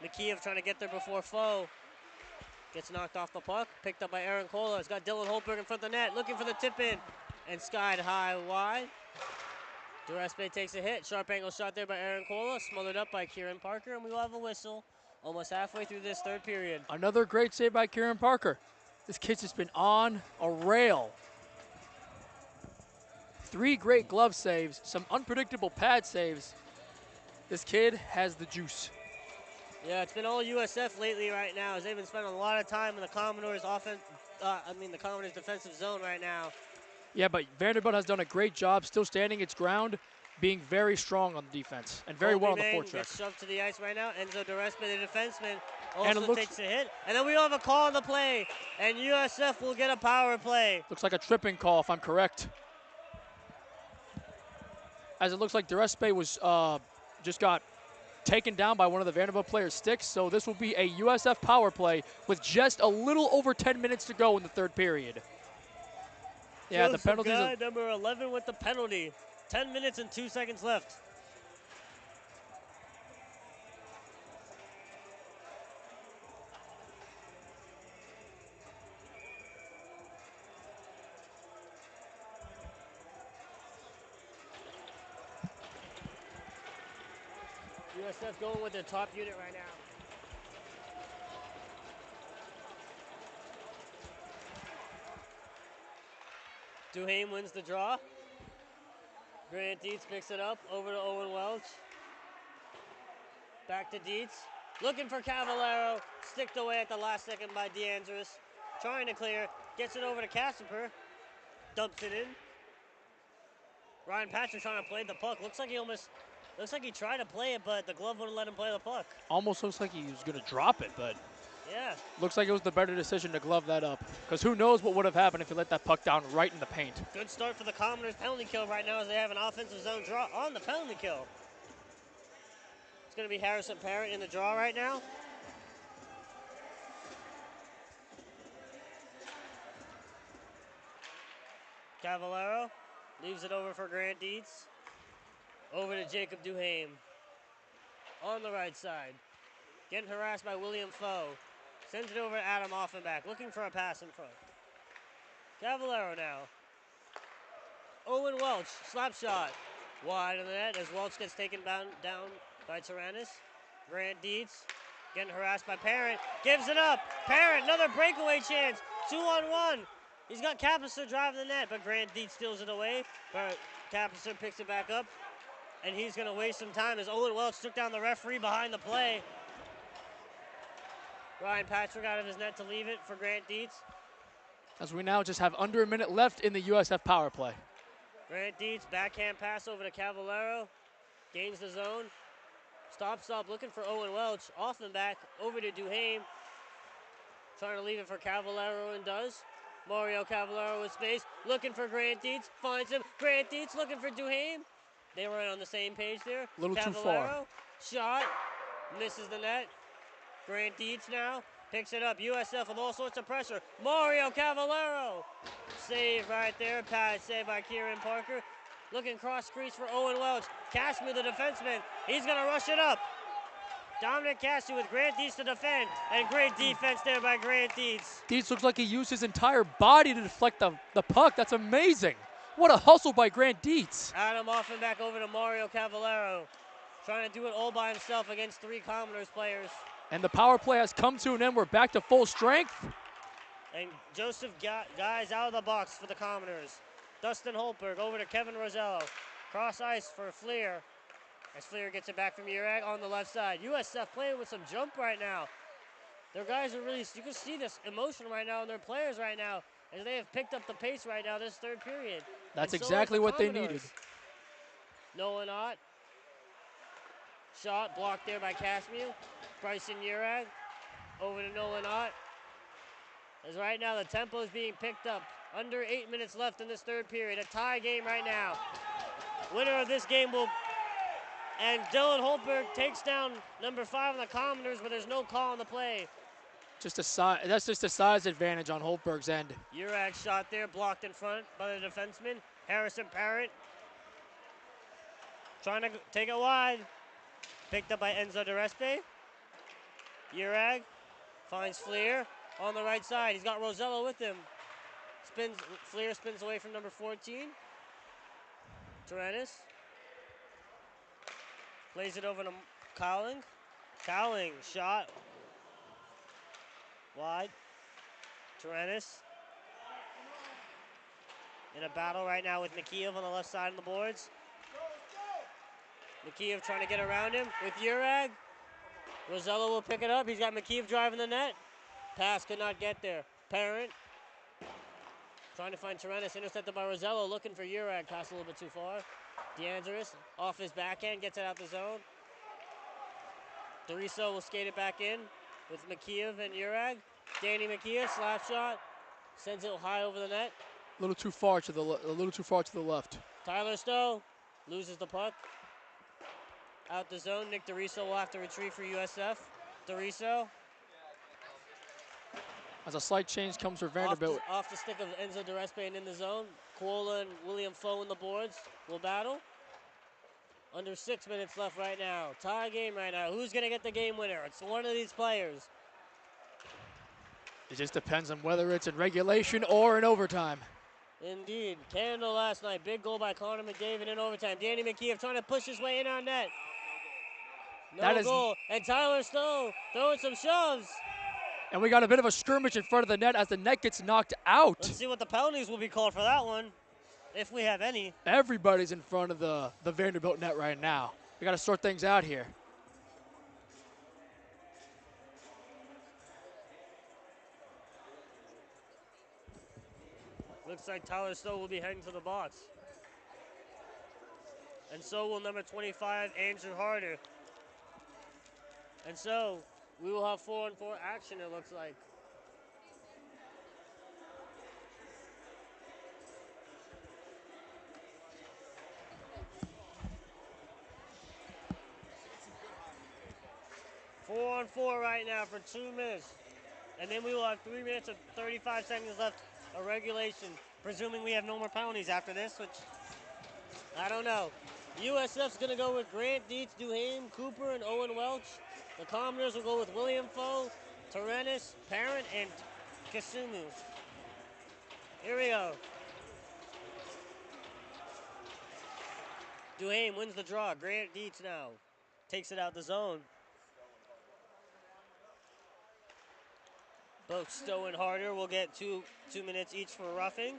McKeough trying to get there before Foe. Gets knocked off the puck. Picked up by Aaron Cola. He's got Dylan Holberg in front of the net. Looking for the tip in. And skied high wide. Durespe takes a hit. Sharp angle shot there by Aaron Cola. Smothered up by Kieran Parker. And we will have a whistle almost halfway through this third period. Another great save by Kieran Parker. This kid's just been on a rail. 3 great glove saves, some unpredictable pad saves. This kid has the juice. Yeah, it's been all USF lately right now as they've been spending a lot of time in the Commodores the Commodores defensive zone right now. Yeah, but Vanderbilt has done a great job still standing its ground, being very strong on the defense and very well on the forecheck. Gets shoved to the ice right now. Enzo Durespe, the defenseman, also takes a hit. And then we have a call on the play, and USF will get a power play. Looks like a tripping call, if I'm correct. As it looks like Durespe was just got taken down by one of the Vanderbilt players' sticks, so this will be a USF power play with just a little over 10 minutes to go in the third period. Yeah, Joseph the penalties. Guy, number 11 with the penalty. 10 minutes and 2 seconds left. USF going with their top unit right now. Duhame wins the draw. Grant Dietz picks it up over to Owen Welch. Back to Dietz. Looking for Cavallero. Sticked away at the last second by DeAndres. Trying to clear. Gets it over to Casper. Dumps it in. Ryan Patrick trying to play the puck. Looks like he tried to play it, but the glove wouldn't let him play the puck. Almost looks like he was going to drop it, but yeah. Looks like it was the better decision to glove that up. Because who knows what would have happened if you let that puck down right in the paint. Good start for the Commoners penalty kill right now as they have an offensive zone draw on the penalty kill. It's going to be Harrison Parent in the draw right now. Cavallero leaves it over for Grant Dietz. Over to Jacob Duhame. On the right side. Getting harassed by William Foe. Sends it over to Adam Offenbach. Looking for a pass in front. Cavallero now. Owen Welch. Slap shot. Wide of the net as Welch gets taken down by Tyrannus. Grant Dietz. Getting harassed by Parent. Gives it up. Parent, another breakaway chance. 2-on-1. He's got Capister driving the net, but Grant Dietz steals it away. But Capister picks it back up. And he's going to waste some time as Owen Welch took down the referee behind the play. Ryan Patrick out of his net to leave it for Grant Dietz. As we now just have under a minute left in the USF power play. Grant Dietz, backhand pass over to Cavallero. Gains the zone. Stop, looking for Owen Welch. Offenbach over to Duhame. Trying to leave it for Cavallero and does. Mario Cavallero with space. Looking for Grant Dietz. Finds him. Grant Dietz looking for Duhame. They were on the same page there. A little too far. Shot. Misses the net. Grant Dietz now. Picks it up. USF with all sorts of pressure. Mario Cavallero. Save right there. Pass save by Kieran Parker. Looking cross crease for Owen Welch. Casmy, the defenseman. He's going to rush it up. Dominic Cassie with Grant Dietz to defend. And great defense there by Grant Dietz. Dietz looks like he used his entire body to deflect the puck. That's amazing. What a hustle by Grant Dietz. Adam Offenbach over to Mario Cavallero. Trying to do it all by himself against 3 Commoners players. And the power play has come to an end. We're back to full strength. And Joseph Guys out of the box for the Commoners. Dustin Holtberg over to Kevin Rosello. Cross ice for Fleer. As Fleer gets it back from Urag on the left side. USF playing with some jump right now. Their guys are really, you can see this emotion right now in their players right now as they have picked up the pace right now this third period. That's exactly what they needed. Nolan Ott. Shot blocked there by Casmew. Bryson Urag over to Nolan Ott. As right now the tempo is being picked up. Under 8 minutes left in this third period. A tie game right now. Winner of this game will... And Dylan Holtberg takes down number 5 on the Commoners, but there's no call on the play. That's just a size advantage on Holtberg's end. Urag shot there, blocked in front by the defenseman. Harrison Parent trying to take it wide. Picked up by Enzo DeRespe. Urag finds Fleer on the right side. He's got Rosello with him. Fleer spins away from number 14. Tyrannus. Plays it over to Cowling. Cowling, shot. Wide. Tyrannus. In a battle right now with Mikheyev on the left side of the boards. Mikheyev trying to get around him with Urag. Rosello will pick it up. He's got Mikheyev driving the net. Pass could not get there. Parent. Trying to find Tyrannus. Intercepted by Rosello. Looking for Urag. Pass a little bit too far. DeAndres off his backhand, gets it out the zone. Doriso will skate it back in with Mikheyev and Urag. Danny Mikheyev, slap shot, sends it high over the net. A little too far to the left. Tyler Stowe loses the puck. Out the zone, Nick Doriso will have to retrieve for USF. Doriso. As a slight change comes for Vanderbilt. Off the stick of Enzo DeRespe and in the zone. Kuola and William Foe in the boards will battle. Under 6 minutes left right now. Tie game right now. Who's going to get the game winner? It's one of these players. It just depends on whether it's in regulation or in overtime. Indeed. Canada last night. Big goal by Connor McDavid in overtime. Danny Mikheyev trying to push his way in on net. No goal. And Tyler Stowe throwing some shoves. And we got a bit of a skirmish in front of the net as the net gets knocked out. Let's see what the penalties will be called for that one. If we have any. Everybody's in front of the Vanderbilt net right now. We got to sort things out here. Looks like Tyler Stowe will be heading to the box. And so will number 25, Andrew Harder. And so we will have 4-on-4 action, it looks like. Four on four right now for 2 minutes. And then we will have 3 minutes and 35 seconds left of regulation, presuming we have no more penalties after this, which I don't know. USF's going to go with Grant Dietz, Duhame, Cooper, and Owen Welch. The Commodores will go with William Foe, Terenis, Parent, and Kasumu. Here we go. Duhame wins the draw. Grant Dietz now takes it out the zone. Both Stowe and Harder will get two minutes each for roughing.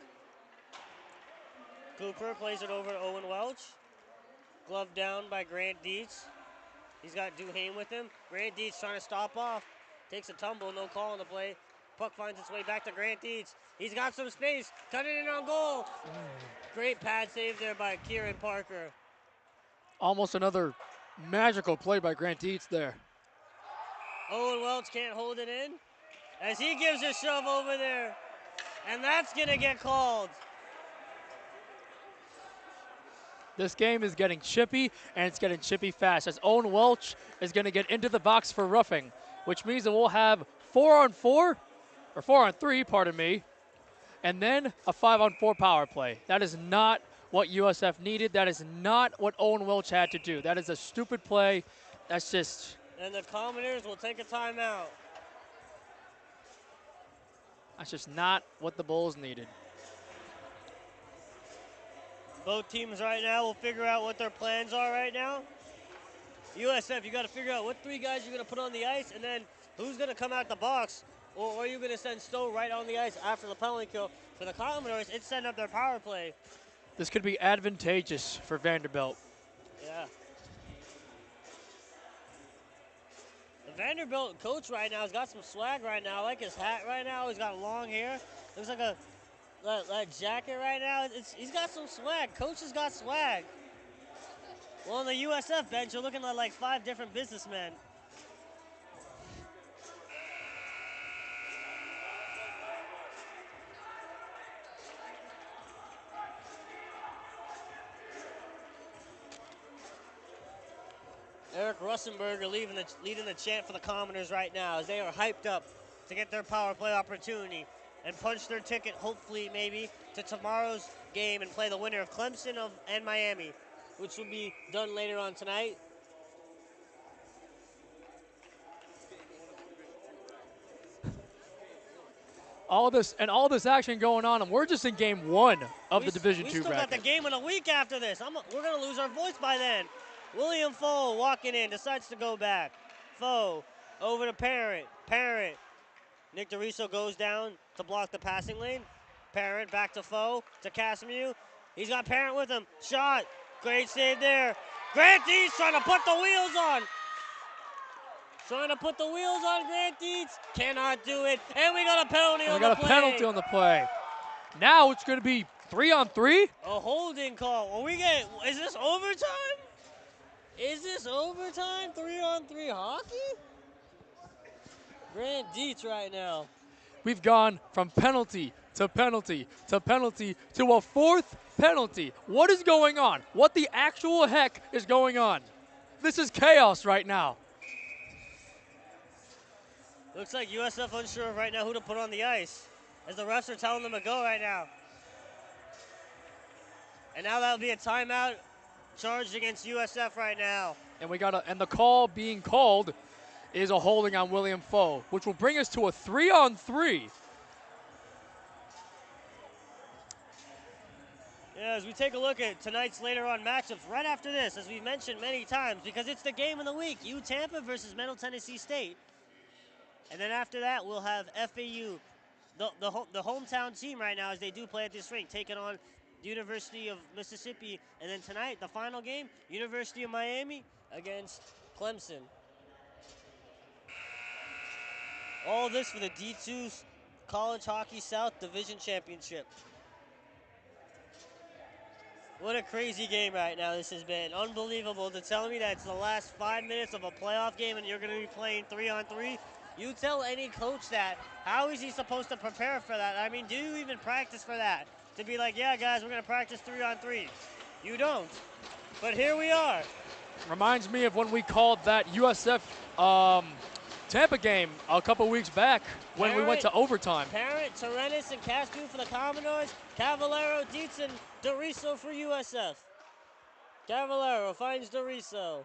Cooper plays it over to Owen Welch. Glove down by Grant Dietz. He's got Duhame with him. Grant Dietz trying to stop off. Takes a tumble, no call on the play. Puck finds its way back to Grant Dietz. He's got some space, cutting it on goal. Great pad save there by Kieran Parker. Almost another magical play by Grant Dietz there. Owen Welch can't hold it in as he gives a shove over there. And that's going to get called. This game is getting chippy, and it's getting chippy fast as Owen Welch is going to get into the box for roughing, which means that we'll have 4-on-4, or 4-on-3, pardon me, and then a 5-on-4 power play. That is not what USF needed. That is not what Owen Welch had to do. That is a stupid play. That's just... And the Commodores will take a timeout. That's just not what the Bulls needed. Both teams right now will figure out what their plans are right now. USF, you got to figure out what 3 guys you're going to put on the ice, and then who's going to come out the box, or are you going to send Stowe right on the ice after the penalty kill? For the Commodores, it's setting up their power play. This could be advantageous for Vanderbilt. Yeah. The Vanderbilt coach right now has got some swag right now. I like his hat right now. He's got long hair. Looks like a jacket right now. He's got some swag. Coach has got swag. Well, on the USF bench, you're looking at like 5 different businessmen. Eric Russenberger leading the chant for the Commoners right now as they are hyped up to get their power play opportunity and punch their ticket, hopefully, maybe, to tomorrow's game and play the winner of Clemson and Miami, which will be done later on tonight. All this action going on, and we're just in game 1 of the Division II bracket. We still got the game in a week after this. We're going to lose our voice by then. William Foe walking in, decides to go back. Foe over to Parent. Parent. Nick DeRiso goes down to block the passing lane. Parent back to Foe, to Casimir. He's got Parent with him. Shot. Great save there. Grant Dietz trying to put the wheels on. Trying to put the wheels on Grant Dietz. Cannot do it. And we got a penalty on the play. We got a penalty on the play. Now it's going to be 3-on-3. A holding call. Is this overtime? Is this overtime? 3-on-3 hockey? Grant Dietz right now. We've gone from penalty to penalty to penalty to a 4th penalty. What is going on? What the actual heck is going on? This is chaos right now. Looks like USF unsure of right now who to put on the ice, as the refs are telling them to go right now. And now that'll be a timeout charged against USF right now. And the call being called is a holding on William Foe, which will bring us to a 3-on-3. Yeah, as we take a look at tonight's later on matchups right after this, as we've mentioned many times, because it's the game of the week, Tampa versus Middle Tennessee State. And then after that, we'll have FAU, the hometown team right now, as they do play at this rink, taking on University of Mississippi. And then tonight, the final game, University of Miami against Clemson. All this for the D2 College Hockey South Division Championship. What a crazy game right now this has been. Unbelievable to tell me that it's the last 5 minutes of a playoff game and you're going to be playing 3-on-3. You tell any coach that, how is he supposed to prepare for that? I mean, do you even practice for that? To be like, yeah, guys, we're going to practice 3-on-3. You don't. But here we are. Reminds me of when we called that USF Tampa game a couple weeks back when we went to overtime. Parent, Tyrannus, and Caspu for the Commodores. Cavallero, Dietz, and Doriso for USF. Cavallero finds Doriso.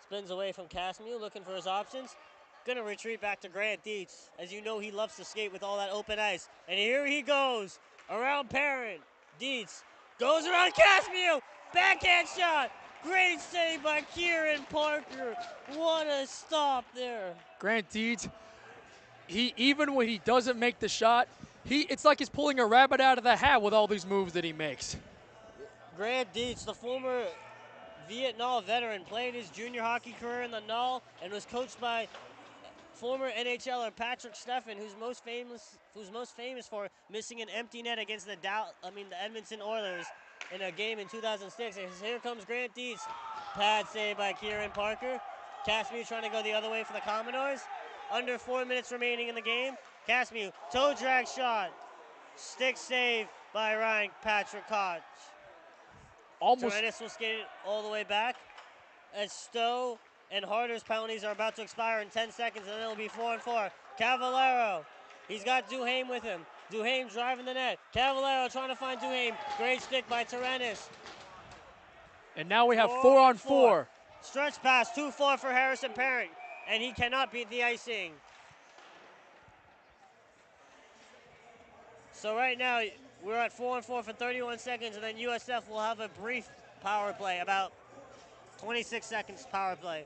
Spins away from Casmu, looking for his options. Gonna retreat back to Grant Dietz. As you know, he loves to skate with all that open ice. And here he goes, around Parent. Dietz goes around Casmu. Backhand shot. Great save by Kieran Parker. What a stop there. Grant Dietz, even when he doesn't make the shot, it's like he's pulling a rabbit out of the hat with all these moves that he makes. Grant Dietz, the former Vietnam veteran, played his junior hockey career in the Null and was coached by former NHLer Patrick Steffen, who's most famous for missing an empty net against the Edmonton Oilers in a game in 2006. And here comes Grant Dietz. Pad save by Kieran Parker. Casmu trying to go the other way for the Commodores. Under 4 minutes remaining in the game. Casmu, toe drag shot. Stick save by Ryan Patrick Koch. Tyrannus will skate it all the way back as Stowe and Harder's penalties are about to expire in 10 seconds, and then it'll be 4-on-4. Cavallero, he's got Duhaime with him. Duhaime driving the net. Cavallero trying to find Duhaime. Great stick by Tyrannus. And now we have 4-on-4. Stretch pass, 2-4 for Harrison Parent, and he cannot beat the icing. So right now, we're at 4-on-4 for 31 seconds, and then USF will have a brief power play, about 26 seconds power play.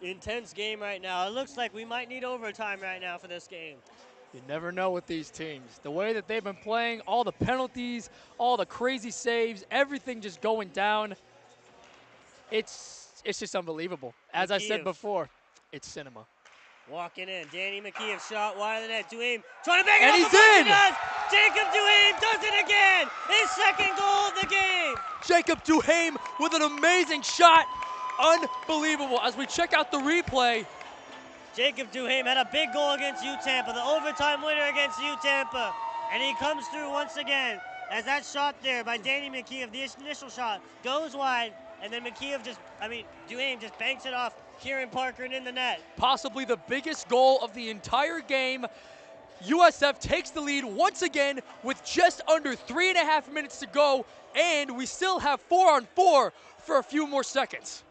Intense game right now. It looks like we might need overtime right now for this game. You never know with these teams. The way that they've been playing, all the penalties, all the crazy saves, everything just going down. It's just unbelievable. As I said before, it's cinema. Walking in, Danny McKeev shot wide of the net. Duhaime trying to bang it and up. He's in! Jacob Duhaime does it again! His second goal of the game! Jacob Duhaime with an amazing shot. Unbelievable. As we check out the replay. Jacob Duhaime had a big goal against UTampa, the overtime winner against UTampa. And he comes through once again as that shot there by Danny McKeev, the initial shot, goes wide. And then Duhaime just banks it off Kieran Parker and in the net. Possibly the biggest goal of the entire game. USF takes the lead once again with just under 3.5 minutes to go, and we still have 4-on-4 for a few more seconds.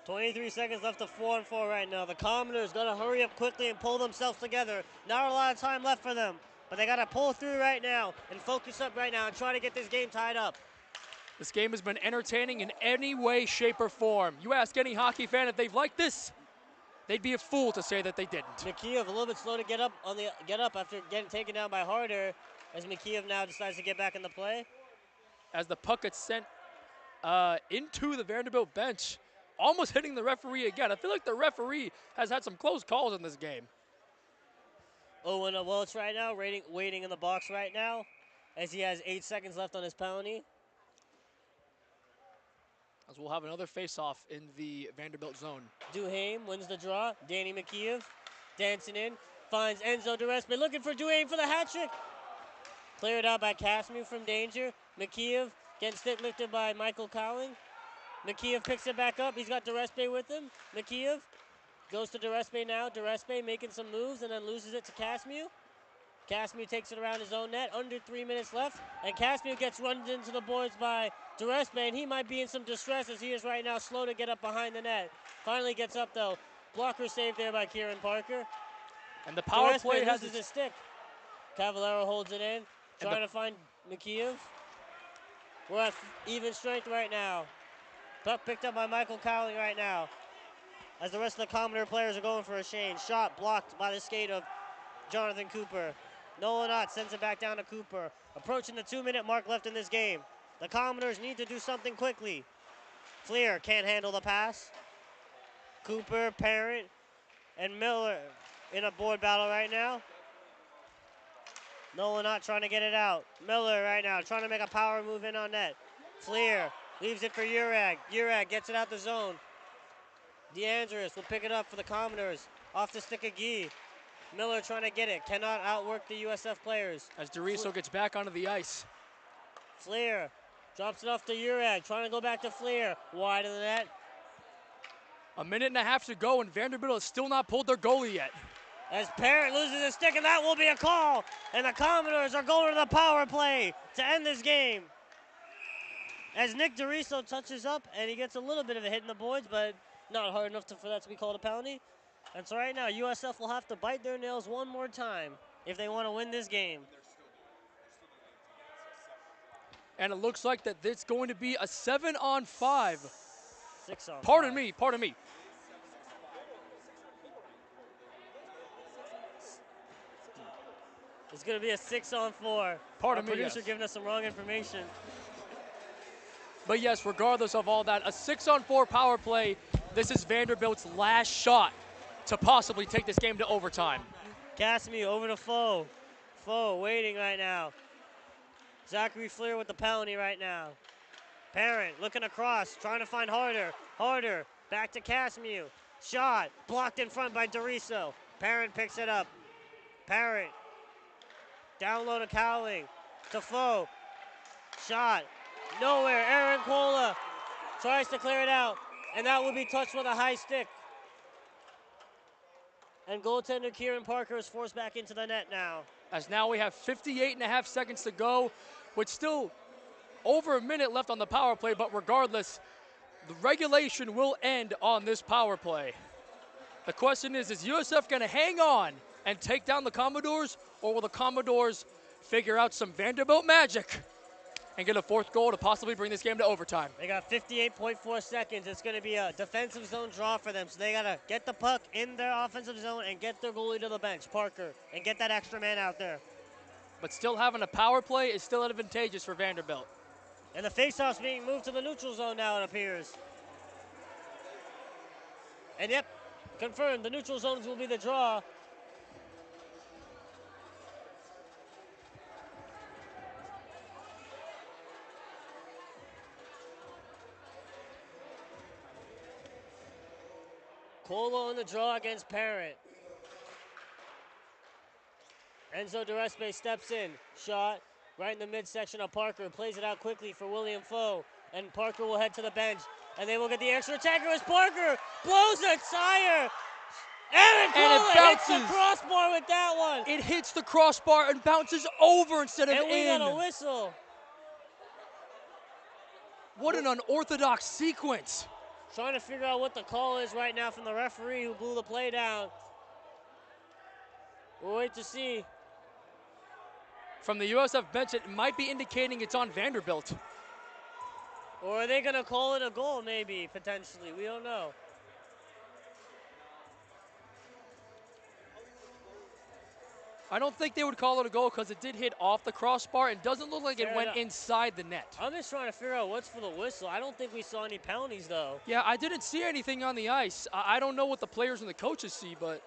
23 seconds left to 4-on-4 right now. The Commodores got to hurry up quickly and pull themselves together. Not a lot of time left for them, but they got to pull through right now and focus up right now and try to get this game tied up. This game has been entertaining in any way, shape, or form. You ask any hockey fan if they've liked this, they'd be a fool to say that they didn't. McKeev a little bit slow to get up after getting taken down by Harder, as McKeev now decides to get back in the play. As the puck gets sent into the Vanderbilt bench, almost hitting the referee again. I feel like the referee has had some close calls in this game. Owen Welch right now, waiting in the box right now, as he has 8 seconds left on his penalty. As we'll have another face-off in the Vanderbilt zone. Duhaime wins the draw. Danny McKeev dancing in, finds Enzo DeRespe, looking for Duhaime for the hat trick. Cleared out by Casmu from danger. McKeev getting stick lifted by Michael Cowling. McKeev picks it back up. He's got DeRespe with him. McKeev goes to DeRespe now. DeRespe making some moves and then loses it to Casmu. Casmu takes it around his own net. Under 3 minutes left. And Casmu gets run into the boards by DeRespe, and he might be in some distress as he is right now slow to get up behind the net. Finally gets up, though. Blocker saved there by Kieran Parker. And the power play loses his stick. Cavallero holds it in, trying to find McKeev. We're at even strength right now. Puck picked up by Michael Cowling right now. as the rest of the Commodore players are going for a change. Shot blocked by the skate of Jonathan Cooper. Nolan Ott sends it back down to Cooper. Approaching the 2-minute mark left in this game. The Commodores need to do something quickly. Fleer can't handle the pass. Cooper, Parent, and Miller in a board battle right now. Nolan Ott trying to get it out. Miller right now trying to make a power move in on net. Fleer leaves it for Urag. Urag gets it out the zone. DeAndres will pick it up for the Commodores. Off the stick of Gee. Miller trying to get it. Cannot outwork the USF players. As Doriso gets back onto the ice. Fleer drops it off to Urag. Trying to go back to Fleer. Wide of the net. A minute and a half to go, and Vanderbilt has still not pulled their goalie yet. As Parent loses his stick, and that will be a call. And the Commodores are going to the power play to end this game. As Nick Doriso touches up, and he gets a little bit of a hit in the boards, but not hard enough for that to be called a penalty. And so right now, USF will have to bite their nails one more time if they want to win this game. And it looks like that it's going to be a 7-on-5. 6-on-5. Pardon me. It's going to be a 6-on-4. Pardon me, Producer yes. giving us some wrong information. But yes, regardless of all that, a 6-on-4 power play. This is Vanderbilt's last shot to possibly take this game to overtime. Casimir over to Foe. Foe waiting right now. Zachary Fleer with the penalty right now. Parent looking across, trying to find Harder. Harder, back to Casimir. Shot, blocked in front by Doriso. Parent picks it up. Parent, down low to Cowling. To Foe. Shot, nowhere. Aaron Cola tries to clear it out, and that will be touched with a high stick. And goaltender Kieran Parker is forced back into the net now. As now we have 58.5 seconds to go, with still over a minute left on the power play, but regardless, the regulation will end on this power play. The question is USF going to hang on and take down the Commodores, or will the Commodores figure out some Vanderbilt magic and get a fourth goal to possibly bring this game to overtime? They got 58.4 seconds. It's going to be a defensive zone draw for them, so they got to get the puck in their offensive zone and get their goalie to the bench, Parker, and get that extra man out there. But still having a power play is still advantageous for Vanderbilt. And the faceoff's being moved to the neutral zone now, it appears. And yep, confirmed, the neutral zones will be the draw. Colo in the draw against Parent. Enzo DeRespe steps in. Shot right in the midsection of Parker. Plays it out quickly for William Foe. And Parker will head to the bench. And they will get the extra attacker as Parker blows a tire. Aaron Cola hits the crossbar with that one. It hits the crossbar and bounces over instead of in. And we got a whistle. What an unorthodox sequence. Trying to figure out what the call is right now from the referee who blew the play down. We'll wait to see. From the USF bench, it might be indicating it's on Vanderbilt. Or are they going to call it a goal, maybe, potentially? We don't know. I don't think they would call it a goal because it did hit off the crossbar and doesn't look like it went inside the net. I'm just trying to figure out what's for the whistle. I don't think we saw any penalties, though. Yeah, I didn't see anything on the ice. I don't know what the players and the coaches see, but...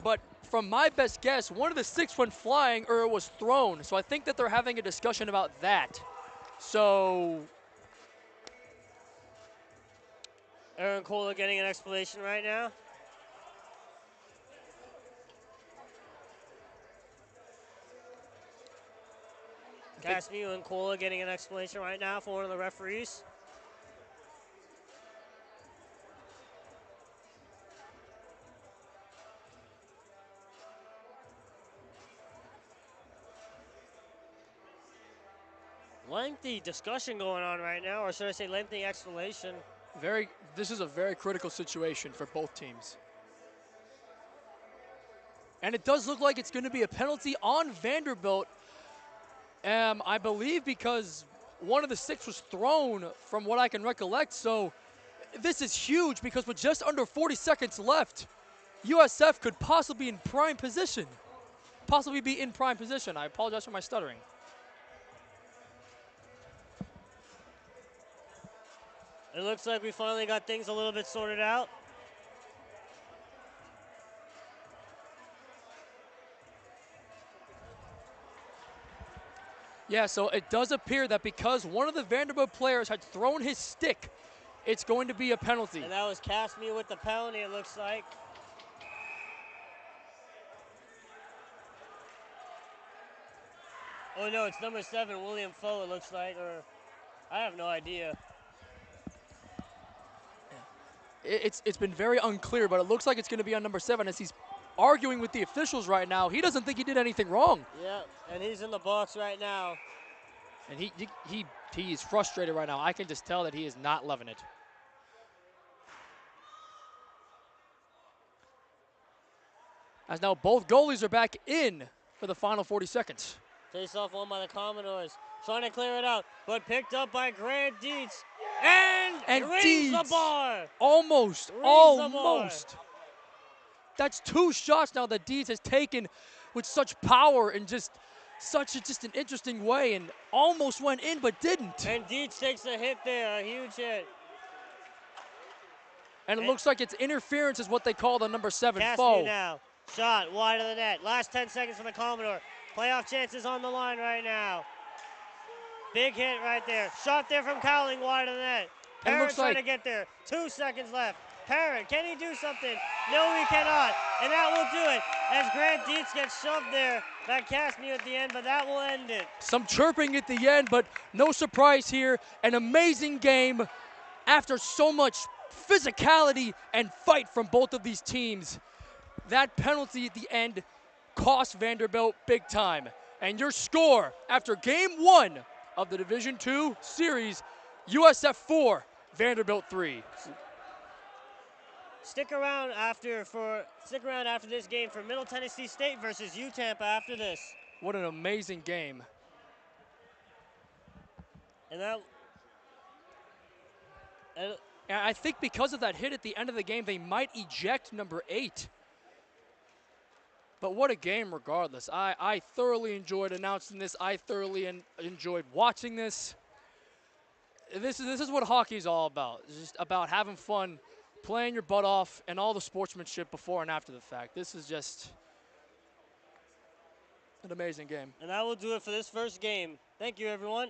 But from my best guess, one of the sticks went flying or it was thrown. So I think that they're having a discussion about that. So... Aaron Cola getting an explanation right now. Casimir and Cola getting an explanation right now for one of the referees. Lengthy discussion going on right now, or should I say lengthy explanation. This is a very critical situation for both teams. And it does look like it's going to be a penalty on Vanderbilt I believe because one of the 6 was thrown from what I can recollect. So this is huge because with just under 40 seconds left, USF could possibly be in prime position. I apologize for my stuttering. It looks like we finally got things a little bit sorted out. Yeah, so it does appear that because one of the Vanderbilt players had thrown his stick, it's going to be a penalty. And that was Casimir with the penalty, it looks like. Oh no, it's number 7, William Foe, it looks like, or I have no idea. It's been very unclear, but it looks like it's going to be on number 7 as he's arguing with the officials right now. He doesn't think he did anything wrong. Yeah, and he's in the box right now. And he is frustrated right now. I can just tell that he is not loving it. As now both goalies are back in for the final 40 seconds. Face-off won by the Commodores. Trying to clear it out, but picked up by Grant Dietz. And rings the bar. Almost. That's 2 shots now that Dietz has taken with such power and just an interesting way, and almost went in but didn't. And Dietz takes a hit there, a huge hit. And it looks like it's interference is what they call the number 7 Cassidy Foe. Now, shot wide of the net. Last 10 seconds for the Commodore. Playoff chances on the line right now. Big hit right there. Shot there from Cowling wide of the net. Parrott trying to get there. 2 seconds left. Parrott, can he do something? No, he cannot. And that will do it as Grant Dietz gets shoved there by Casimir at the end, but that will end it. Some chirping at the end, but no surprise here. An amazing game after so much physicality and fight from both of these teams. That penalty at the end cost Vanderbilt big time. And your score after game 1 of the Division II series, USF 4, Vanderbilt 3. Stick around after this game for Middle Tennessee State versus UTampa after this. What an amazing game. And I think because of that hit at the end of the game, they might eject number 8. But what a game regardless. I thoroughly enjoyed announcing this. I thoroughly enjoyed watching this. This is what hockey's all about. It's just about having fun, playing your butt off, and all the sportsmanship before and after the fact. This is just an amazing game. And that will do it for this first game. Thank you, everyone.